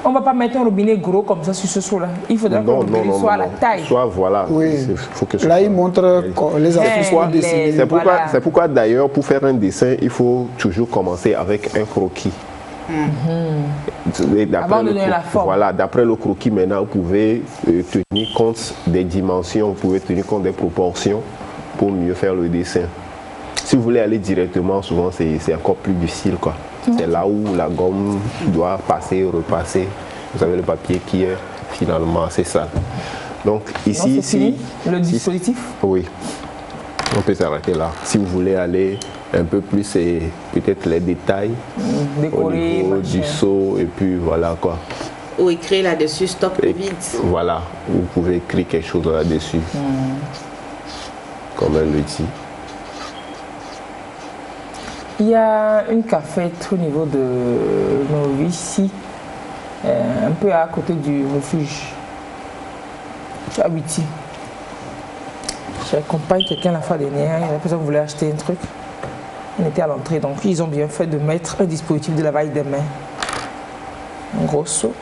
On va pas mettre un robinet gros comme ça sur ce seau-là. Il faudra que le robinet soit à la taille. Soit voilà. Oui. Faut que là, il montre les astuces pour dessiner. C'est pourquoi d'ailleurs, pour faire un dessin, il faut toujours commencer avec un croquis. Avant de donner la forme. Voilà, d'après le croquis, maintenant, vous pouvez tenir compte des dimensions, vous pouvez tenir compte des proportions pour mieux faire le dessin. Si vous voulez aller directement, souvent, c'est encore plus difficile, quoi. C'est là où la gomme doit passer, repasser. Vous avez le papier qui est finalement assez sale. Donc ici, fini, le dispositif. Oui, on peut s'arrêter là. Si vous voulez aller un peu plus, c'est peut-être les détails décorer, au niveau du seau et puis voilà quoi. Ou écrire là-dessus stop Covid. Voilà, vous pouvez écrire quelque chose là-dessus, comme elle le dit. Il y a une cafette au niveau de Novici, un peu à côté du refuge. Tu as Witi. J'accompagne quelqu'un la fois dernière, il y a personne qui voulait acheter un truc. On était à l'entrée, donc ils ont bien fait de mettre un dispositif de lavage des mains. Un gros seau.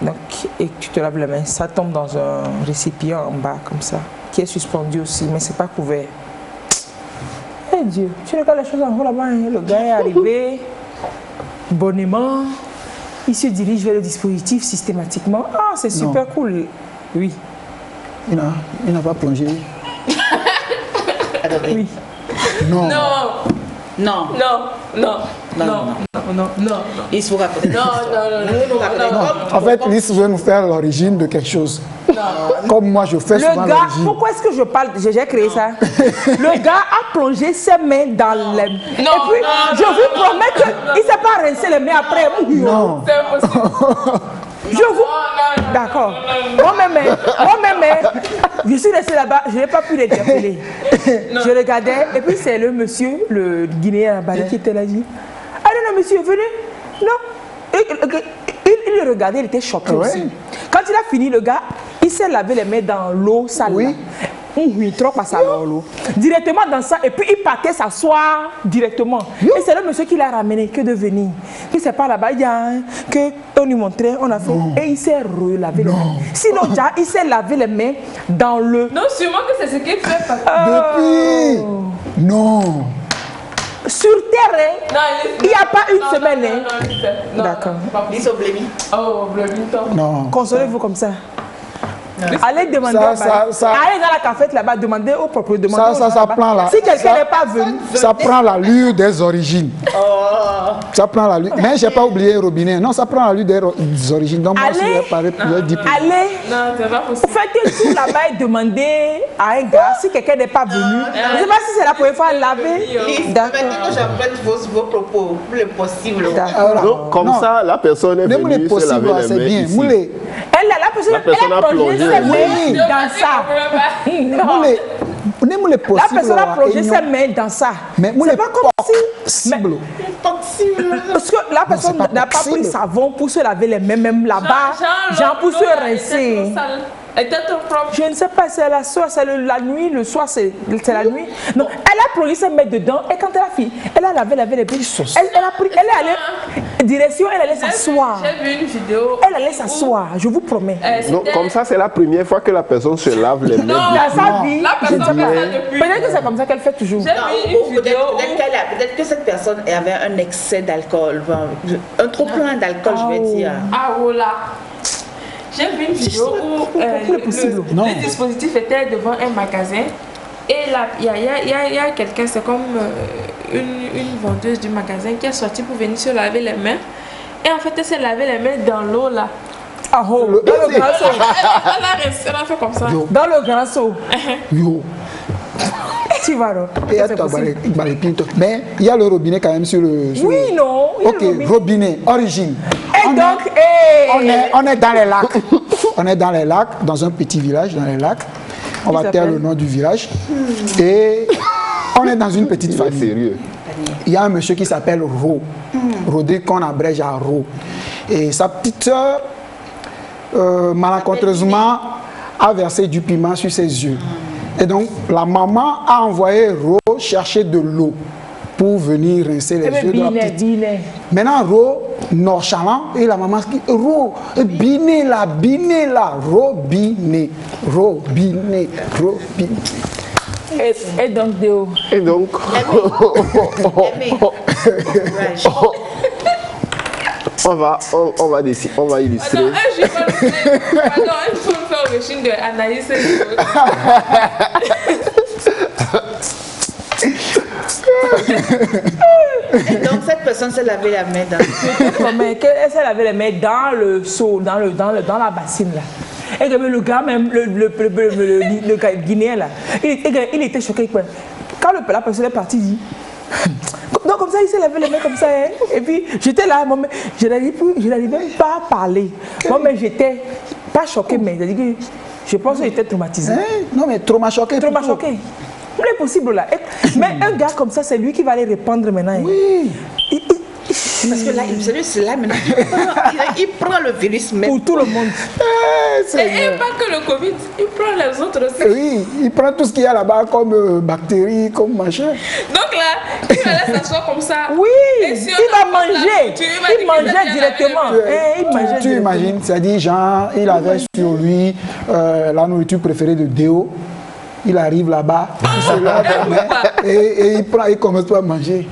Donc, et tu te laves les mains, ça tombe dans un récipient en bas comme ça, qui est suspendu aussi, mais c'est pas couvert. Eh Dieu, tu regardes les choses en haut là-bas, hein. Le gars est arrivé bonnement, il se dirige vers le dispositif systématiquement. Ah, c'est super cool. Oui. Il n'a pas plongé. Oui. Non. Non. Il se vous raconter. Non. En fait, Lise veut nous faire l'origine de quelque chose. Comme moi, je fais souvent l'origine. Le gars, pourquoi est-ce que je parle? J'ai créé ça. Le gars a plongé ses mains dans les... Et puis, je vous promets qu'il ne s'est pas rincé les mains après. Non. C'est impossible. Je vous... D'accord. Moi-même, je suis resté là-bas, je n'ai pas pu l'interpeller. Je regardais, et puis c'est le monsieur, le Guinéen là-bas, qui était là, dit, ah non, monsieur, venez. Non. Il regardait, il était choqué aussi. Quand il a fini, le gars, il s'est lavé les mains dans l'eau sale. Oui. Trop passé à l'eau. Directement dans ça, et puis il partait s'asseoir directement. Et c'est le monsieur qui l'a ramené, que de venir. Puis c'est pas là-bas, il y a qu'on lui montrait, on a fait, et il s'est relavé les mains. Sinon, déjà, il s'est lavé les mains dans le... Non, sûrement que c'est ce qu'il fait. Depuis... Non. Sur terre, il n'y a pas une semaine. D'accord. Ils sont blémis. Oh, blémis. Non. Consolez-vous comme ça. Allez demander allez dans la cafette là-bas, demandez au propriétaire. Ça prend la... Si quelqu'un n'est pas venu. Ça prend l'allure des origines. Ça prend l'allure. Mais je n'ai pas oublié le robinet. Non, ça prend l'allure des origines. Donc moi aussi, je vais parler pour le dire. Allez. Non, c'est pas possible. Faites un tour là-bas et demandez à un gars si quelqu'un n'est pas venu. Je ne sais pas si c'est la première fois à laver. D'accord. J'apprête vos propos le possible. Donc, comme ça, la personne est venue se laver les mains ici. La personne a plongé ses mains dans ça. La personne a plongé ses mains dans ça. Mais c'est pas comme si... Parce que la personne n'a pas pris savon pour se laver les mains, même là-bas. Genre pour se rincer. Elle était trop propre. Je ne sais pas, c'est la soir, c'est la nuit, le soir, c'est la nuit. Non, elle a plongé ses mains dedans et quand elle a fini, elle a lavé les pieds. Elle est allée direction, elle allait s'asseoir. J'ai vu une vidéo. Elle allait s'asseoir, je vous promets. Non, comme ça, c'est la première fois que la personne se lave les mains. Dans sa vie, la personne fait ça depuis. Peut-être que c'est comme ça qu'elle fait toujours. Peut-être que cette personne avait un excès d'alcool, un trop plein d'alcool, je vais dire. Ah, voilà. J'ai vu une vidéo où le dispositif était devant un magasin et là, il y a quelqu'un, c'est comme une vendeuse du magasin qui est sortie pour venir se laver les mains. Et en fait, elle s'est lavé les mains dans l'eau là. Ah, oh, dans le grand seau. Elle a fait comme ça. Dans le grand seau. Yo. Tu vas alors. Mais il y a le robinet quand même sur le... Oui, non. Ok, robinet, origine. Et donc, on est dans les lacs. On est dans les lacs, dans un petit village, dans les lacs. On va taire le nom du village. Et on est dans une petite famille. Sérieux. Il y a un monsieur qui s'appelle Ro. Rodrigue, qu'on abrège à Ro. Et sa petite soeur, malencontreusement, a versé du piment sur ses yeux. Et donc, la maman a envoyé Ro chercher de l'eau pour venir rincer les yeux de la petite. Maintenant, Ro, nonchalant, et la maman dit, Ro, biné là, robinet. Et donc, Déo. Et donc... On va illustrer. Attends, un jour, on fait origine de Anaïs. Et donc cette personne s'est lavé la main dans elle s'est lavé les mains dans le seau, dans la bassine là. Et le gars même, le gars guinéen là, il était choqué. Quand la personne est partie, il dit... Donc comme ça, il s'est lavé les mains comme ça. Hein. Et puis j'étais là, moi, je n'arrivais même pas à parler. Moi, mais j'étais pas choquée, mais je pense que j'étais traumatisée. Non, mais choquée. C'est possible là. Mais un gars comme ça, c'est lui qui va aller répandre maintenant. Oui. Parce que là, celui-là, maintenant, il prend le virus même. Pour tout le monde. Et pas que le Covid, il prend les autres aussi. Oui, il prend tout ce qu'il y a là-bas comme bactéries, comme machin. Donc là, il va laisser s'asseoir comme ça. Oui, il va manger. Il mangeait directement. Tu imagines, c'est-à-dire, Jean, il avait sur lui la nourriture préférée de Déo. Il arrive là-bas, et il commence pas à manger.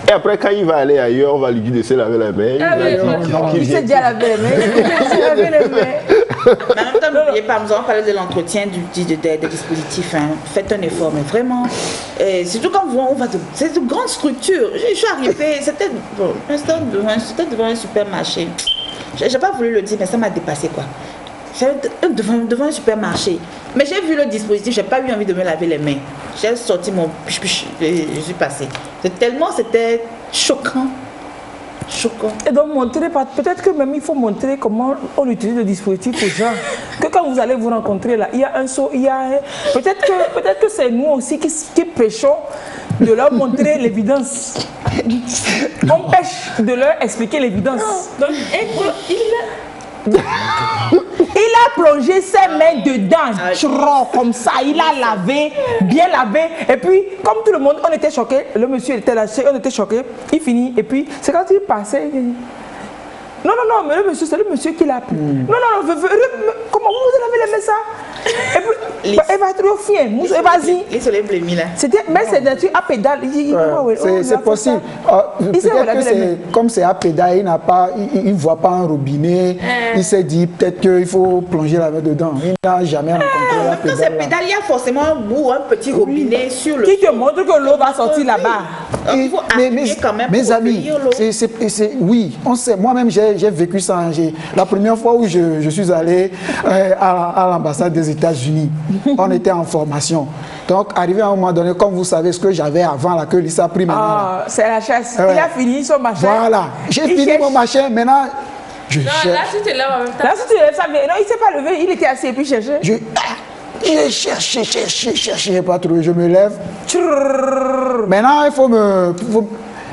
Et après, quand il va aller ailleurs, on va lui dire de se laver la main. Il s'est déjà lavé les mains. Mais en même temps, n'oubliez pas, nous allons parler de l'entretien des dispositifs. Hein. Faites un effort, mais vraiment, surtout quand on va c'est de grandes structures. Je suis arrivée, c'était devant un supermarché. J'ai pas voulu le dire, mais ça m'a dépassé quoi. Devant un supermarché. Mais j'ai vu le dispositif, j'ai pas eu envie de me laver les mains. J'ai sorti mon piche, je suis passée. C'était choquant. Et donc peut-être que même il faut montrer comment on utilise le dispositif aux gens. Que quand vous allez vous rencontrer là, il y a un saut, peut-être que c'est nous aussi qui pêchons de leur montrer l'évidence. On pêche de leur expliquer l'évidence. Donc il a plongé ses mains dedans, comme ça, il a lavé, bien lavé. Et puis, comme tout le monde, on était choqués, le monsieur était lâché, on était choqués, il finit. Et puis, c'est quand il passait, il dit, non, mais le monsieur, c'est le monsieur qui l'a appelé. Non, comment vous avez lavé ça? Et puis, elle va trop fier, vas-y. Mais c'est nature à pédale. C'est possible. Peut-être que c'est comme c'est à pédale, il ne voit pas un robinet. Il s'est dit peut-être qu'il faut plonger la main dedans. Il n'a jamais rencontré la pédale. Quand c'est pédale, il y a forcément un bout, un petit robinet sur le. Qui te montre que l'eau va sortir là-bas. Il faut appuyer quand même. Mes amis, oui, on sait. Moi-même, j'ai vécu ça. La première fois où je suis allé à l'ambassade des États-Unis, on était en formation. Donc, arrivé à un moment donné, comme vous savez, ce que j'avais avant, là, que Lisa a pris maintenant. C'est la chasse. Il a fini son machin. Voilà. J'ai fini mon machin. Maintenant, je cherche. Là, si tu lèves en même temps. Là, si tu lèves ça, non, il ne s'est pas levé. Il était assis et puis cherchait. J'ai cherché, j'ai pas trouvé. Je me lève. Maintenant, il faut me...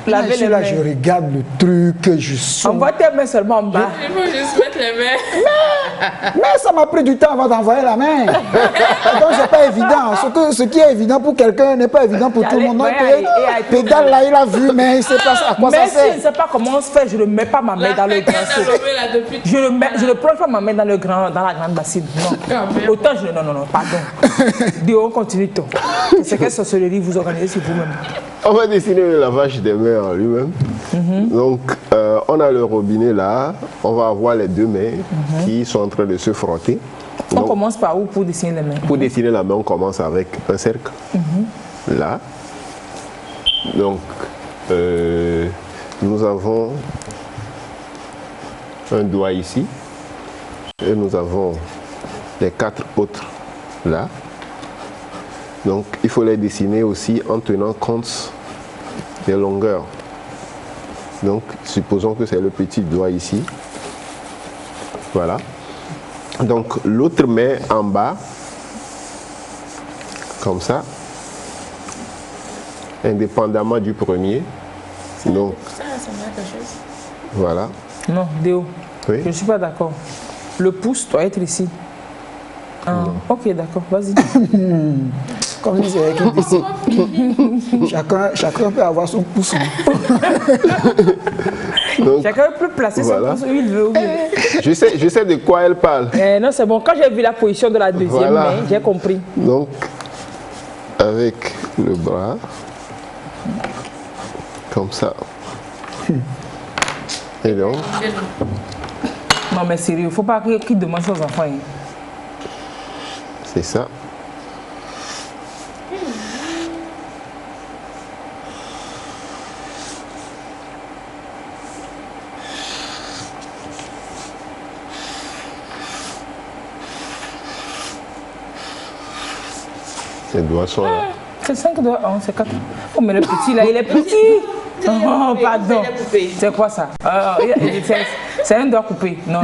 laver les mains. Je regarde le truc, je saute. On voit tes mains seulement en bas. Il faut juste mettre les mains. Mais ça m'a pris du temps avant d'envoyer la main. Donc c'est pas évident. Ce qui est évident pour quelqu'un n'est pas évident pour tout le monde. Donc, pédale là, il a vu, mais il sait pas à quoi ça sert. Mais si je ne sais pas comment on se fait, je ne mets pas ma main dans le grand seau. Je ne plonge pas ma main dans la grande bassine. Non. Autant je... Non, pardon. Dis, on continue tout. C'est quelle sorcellerie vous organisez sur vous-même? On va dessiner le lavage des mains en lui-même. Donc, on a le robinet là. On va avoir les deux mains qui sont en train de se frotter. On commence par où pour dessiner les mains? Pour dessiner la main, on commence avec un cercle. Là. Donc, nous avons un doigt ici. Et nous avons les 4 autres là. Donc, il faut les dessiner aussi en tenant compte des longueurs. Donc, supposons que c'est le petit doigt ici. Voilà. Donc, l'autre main en bas, comme ça, indépendamment du premier. Donc, voilà. Non, Déo, oui? Je ne suis pas d'accord. Le pouce doit être ici. Ah, ok, d'accord, vas-y. Comme je disais, chacun peut avoir son pouce. Donc, chacun peut placer son pouce où il veut. Je sais de quoi elle parle. Non, c'est bon. Quand j'ai vu la position de la deuxième main, j'ai compris. Donc, avec le bras, comme ça. Et donc... Non, mais sérieux, il ne faut pas qu'ils demandent ça aux enfants. Hein. C'est ça. Les doigts sont là. C'est 5 doigts, c'est 4. Oh, mais le petit là, il est petit. Oh, pardon. C'est quoi ça? C'est un doigt coupé. Non,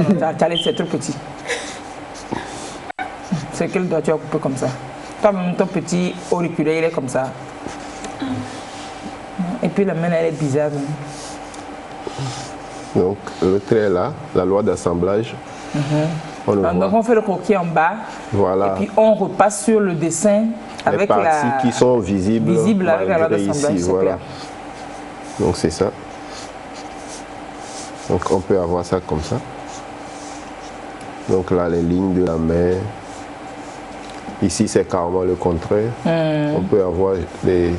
c'est trop petit. C'est quel doigt tu as coupé comme ça? Toi-même, ton petit auriculaire, il est comme ça. Et puis la main, elle est bizarre. Même. Donc, le trait là, la loi d'assemblage. Donc, on fait le croquis en bas. Voilà. Et puis, on repasse sur le dessin avec les parties qui sont visibles avec la loi d'assemblage. Voilà. Donc, c'est ça. Donc, on peut avoir ça comme ça. Donc, là, les lignes de la main. Ici, c'est carrément le contraire. On peut avoir les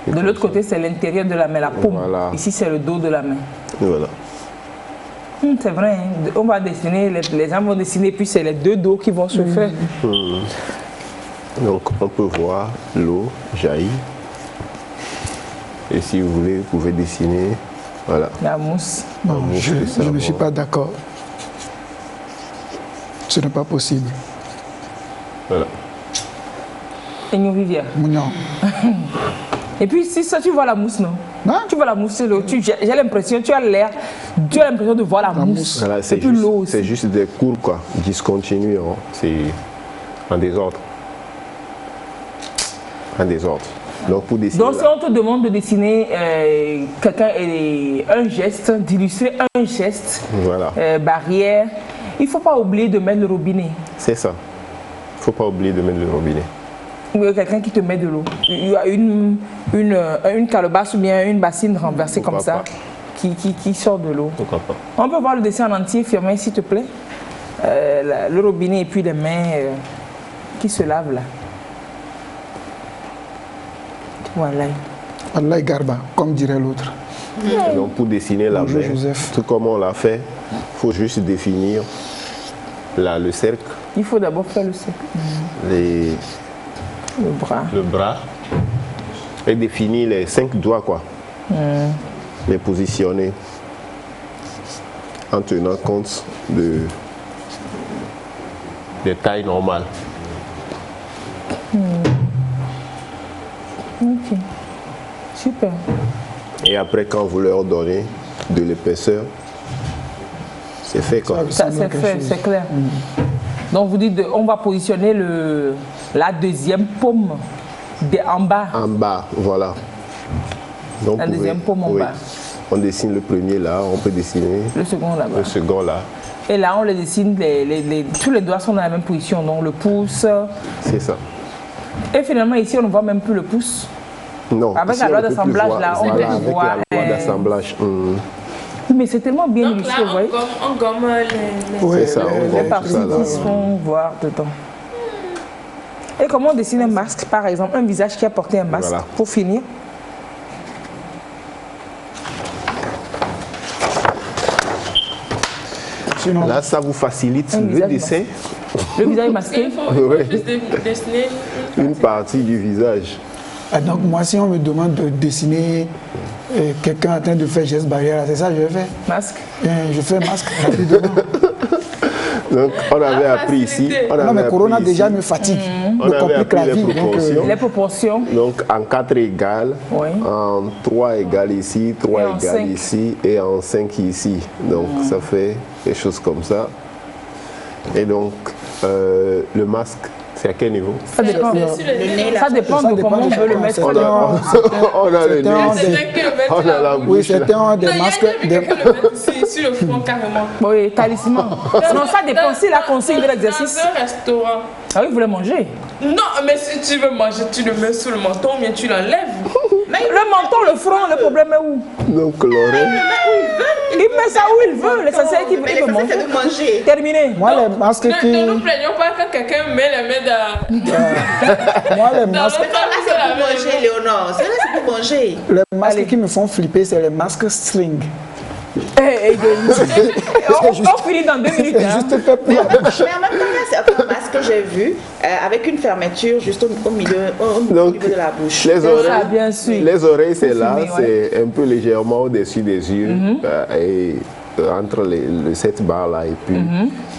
de l'autre côté, c'est l'intérieur de la main, la paume. Voilà. Ici, c'est le dos de la main. Voilà. C'est vrai, hein. On va dessiner, les gens vont dessiner, puis c'est les deux dos qui vont se faire. Donc, on peut voir l'eau jaillir. Et si vous voulez, vous pouvez dessiner, voilà. La mousse. Non, je ne suis pas d'accord. Ce n'est pas possible. Voilà. Et nous, Viviane? Non. Et puis, si ça, tu vois la mousse, non? Non. Tu vois la mousse, j'ai l'impression, tu as l'impression de voir la mousse. Voilà, c'est plus l'eau aussi. C'est juste des cours, quoi, discontinus. Hein. C'est en désordre. En désordre. Donc, pour dessiner. Donc, si on te demande de dessiner un geste, d'illustrer un geste, voilà. Barrière, il ne faut pas oublier de mettre le robinet. C'est ça. Il ne faut pas oublier de mettre le robinet. Quelqu'un qui te met de l'eau. Il y a une calebasse ou bien une bassine renversée comme ça qui sort de l'eau. Pourquoi pas? On peut voir le dessin en entier, Firmin, s'il te plaît. Le robinet et puis les mains qui se lavent là. Voilà. Allah Garba, comme dirait l'autre. Donc pour dessiner la main, tout comme on l'a fait, il faut juste définir le cercle. Il faut d'abord faire le cercle. Le bras. Et définir les 5 doigts, quoi. Les positionner en tenant compte des tailles normales. Ok. Super. Et après, quand vous leur donnez de l'épaisseur, c'est fait, quoi. Ça c'est fait, c'est clair. Donc vous dites, on va positionner la deuxième paume en bas. En bas, voilà. Donc, la deuxième paume en bas. On dessine le premier là, on peut dessiner le second là-bas. Le second là. Et là, on les dessine, tous les doigts sont dans la même position, donc le pouce. C'est ça. Et finalement, ici, on ne voit même plus le pouce. Non. Avec la loi d'assemblage, là, on peut voir. Avec la loi d'assemblage. Mais c'est tellement bien illustré, vous voyez. On gomme les parties qui se font voir dedans. Et comment on dessine un masque, par exemple, un visage qui a porté un masque, pour finir. Là, ça vous facilite le dessin. Le visage masqué. Il faut juste dessiner une partie du visage. Ah, donc moi, si on me demande de dessiner quelqu'un en train de faire geste barrière, c'est ça que je fais. Masque. Je fais masque rapidement. Donc, on avait appris ici. Non, mais Corona déjà me fatigue. On avait appris les proportions. Donc, en 4 égales, en 3 égales ici, 3 égales ici et en 5 ici. Donc, ça fait quelque chose comme ça. Et donc, le masque, c'est à quel niveau? Ça dépend. Ça dépend de comment on veut le mettre. On a le nez. On a la bouche. Oui, c'était un des masques. Sur le front carrément. Oui, talisman. Non, ça dépend si la consigne de l'exercice. Dans un restaurant. Ah oui, vous voulez manger? Non, mais si tu veux manger, tu le mets sous le menton ou bien tu l'enlèves. Le menton, le front, le problème est où? Donc l'oreille. Il met ça où il veut. L'essentiel est qu'il veut manger. Terminé. Moi, les masques qui... Ne nous plaignons pas quand quelqu'un met les mains dans... Moi, les masques... C'est pour manger, Léonore. C'est pour manger. Les masques qui me font flipper, c'est les masques string. On finit dans 2 minutes. Juste fait pour mais en même temps, c'est un masque que j'ai vu avec une fermeture juste au milieu de la bouche. Les oreilles, c'est là, c'est un peu légèrement au-dessus des yeux. Et entre cette barre-là et puis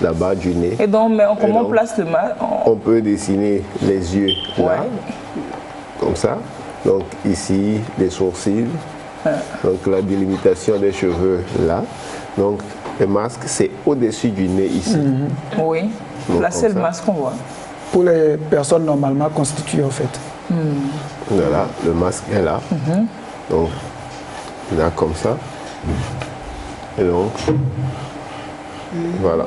la barre du nez. Et donc, comment on place le masque? On peut dessiner les yeux là, comme ça. Donc ici, les sourcils. Donc la délimitation des cheveux là. Donc le masque c'est au-dessus du nez ici. Oui, là c'est le masque qu'on voit. Pour les personnes normalement constituées en fait. Voilà, le masque est là. Donc là comme ça. Et donc voilà.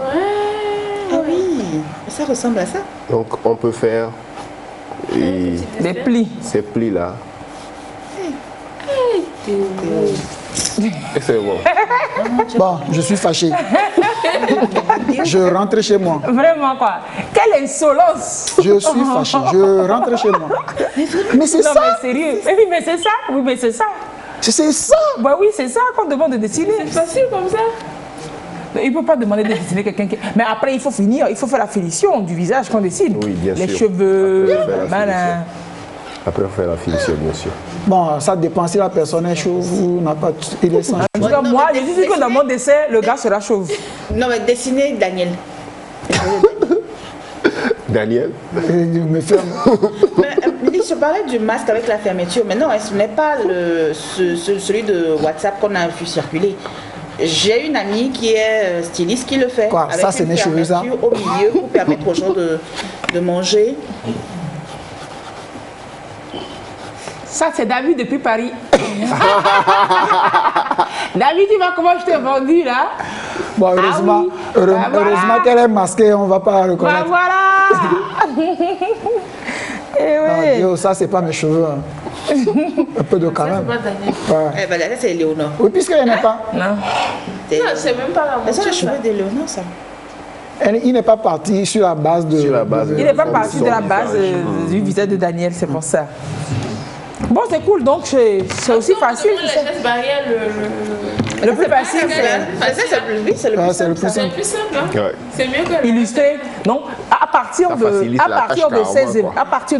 Ah oui, ça ressemble à ça. Donc on peut faire des plis. Ces plis là. C'est bon. Bon, je suis fâché. Je rentre chez moi. Vraiment quoi? Quelle insolence! Je suis fâché. Je rentre chez moi. Mais c'est ça. Non mais sérieux. Oui mais c'est ça. Oui mais c'est ça. C'est ça. Bah oui c'est ça qu'on demande de dessiner. C'est facile comme ça. Il ne peut pas demander de dessiner quelqu'un qui... Mais après il faut finir. Il faut faire la finition du visage qu'on dessine. Oui bien sûr. Les cheveux. Après, on fait la finition, bien sûr. Bon, ça dépend si la personne est chauve ou n'a pas. Il est sans cheveux. En tout cas, moi, je suis sûr que dans mon dessin, le gars sera chauve. Non, mais dessinez Daniel. Daniel me ferme. Mais, je parlais du masque avec la fermeture, mais non, ce n'est pas celui de WhatsApp qu'on a vu circuler. J'ai une amie qui est styliste qui le fait. Quoi, avec ça, c'est mes cheveux, ça? au milieu pour permettre aux gens de manger. Ça, c'est David depuis Paris. David, tu vois comment je t'ai vendu, là? Bon, heureusement, heureusement qu'elle est masquée, on ne va pas la reconnaître. Bah voilà. Et oui. Non, ça, c'est pas mes cheveux. Hein. Un peu de calme. Eh ben, là, c'est Léonore. Oui, puisqu'elle n'est pas. Non. C'est même pas la monture. C'est les cheveux de Léonore, ça. Il n'est pas parti sur la base de... Il n'est pas parti de la base du visage de Daniel, c'est pour ça. Bon, c'est cool, donc c'est aussi facile. Le plus facile, c'est le plus simple. C'est mieux que illustrer. Non, à partir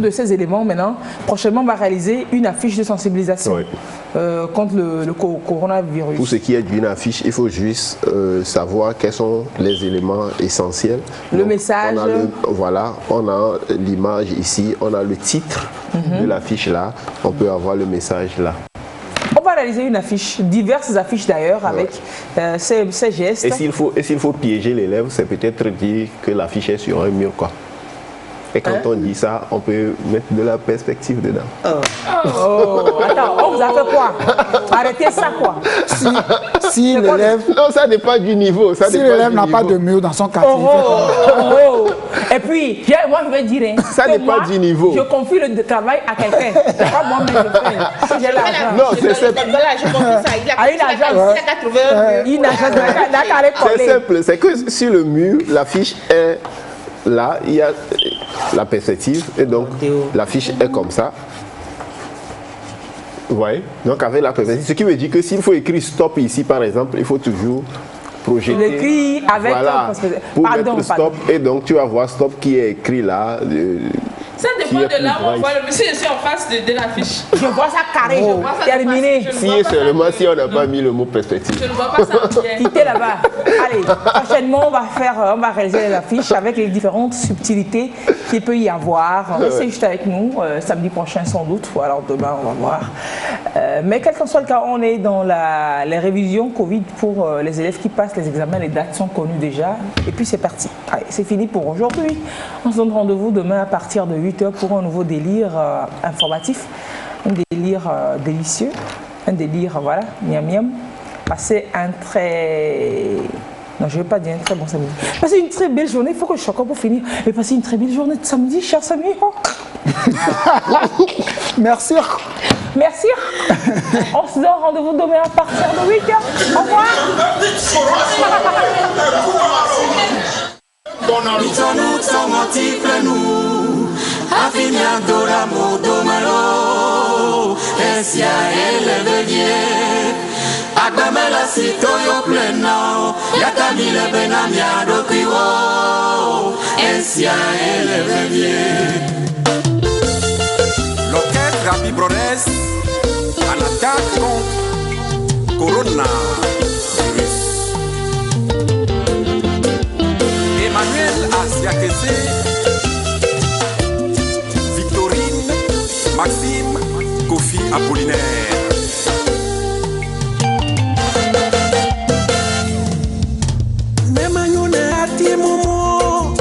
de ces éléments, maintenant, prochainement, on va réaliser une affiche de sensibilisation contre le coronavirus. Pour ce qui est d'une affiche, il faut juste savoir quels sont les éléments essentiels. Le message. On a l'image ici, on a le titre de l'affiche là, on peut avoir le message là. On va réaliser une affiche, diverses affiches d'ailleurs, avec ces gestes. Et s'il faut piéger l'élève, c'est peut-être dire que l'affiche est sur un mur, quoi. Et quand on dit ça, on peut mettre de la perspective dedans. Oh, attends, on vous a fait quoi? Arrêtez ça, quoi. Si l'élève... Non, ça dépend du niveau. Si l'élève n'a pas de mur dans son quartier, Et puis, moi je vais dire... Ça dépend du niveau. Je confie le travail à quelqu'un. C'est pas moi-même je fais. J'ai l'argent. Non, c'est simple. C'est simple. C'est que sur le mur, l'affiche est là. Il y a la perspective. Et donc, l'affiche est comme ça. Ouais. Donc avec la perspective, ce qui veut dire que s'il faut écrire stop ici par exemple, il faut toujours projeter. L'écrit avec pour mettre stop et donc tu vas voir stop qui est écrit là. Ça dépend de là où on voit le monsieur ici en face de l'affiche. Je vois ça carré, je vois ça terminé. Si et seulement si on n'a pas mis le mot perspective. Je ne vois pas ça bien. Quittez là-bas. Allez, prochainement on va réaliser les affiches avec les différentes subtilités qu'il peut y avoir. Restez juste avec nous, samedi prochain sans doute, ou alors demain on va voir. Mais quel qu'en soit le cas, on est dans les révisions Covid pour les élèves qui passent les examens, les dates sont connues déjà. Et puis c'est parti. Allez, c'est fini pour aujourd'hui. On se donne rendez-vous demain à partir de 8h pour un nouveau délire informatif, un délire délicieux, un délire, voilà, miam miam. Passez un très... Non, je ne vais pas dire un très bon samedi. Passez une très belle journée, il faut que je sois encore pour finir. Mais passez une très belle journée de samedi, cher Samy. Merci. Merci. On se donne rendez-vous demain à partir de 8h. Au revoir. Affinando l'amor domalo, esia eleve vie. Agbamela sito yo pleno, yatamile benamia do kiwo, esia eleve vie. L'orchestre Happy Brothers en attaque contre Corona virus. Emmanuel Asiakese, Maxime, Kofi Apollinaire. Même à nous, on a dit momo,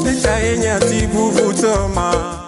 mais t'as rien dit pour vous, Thomas.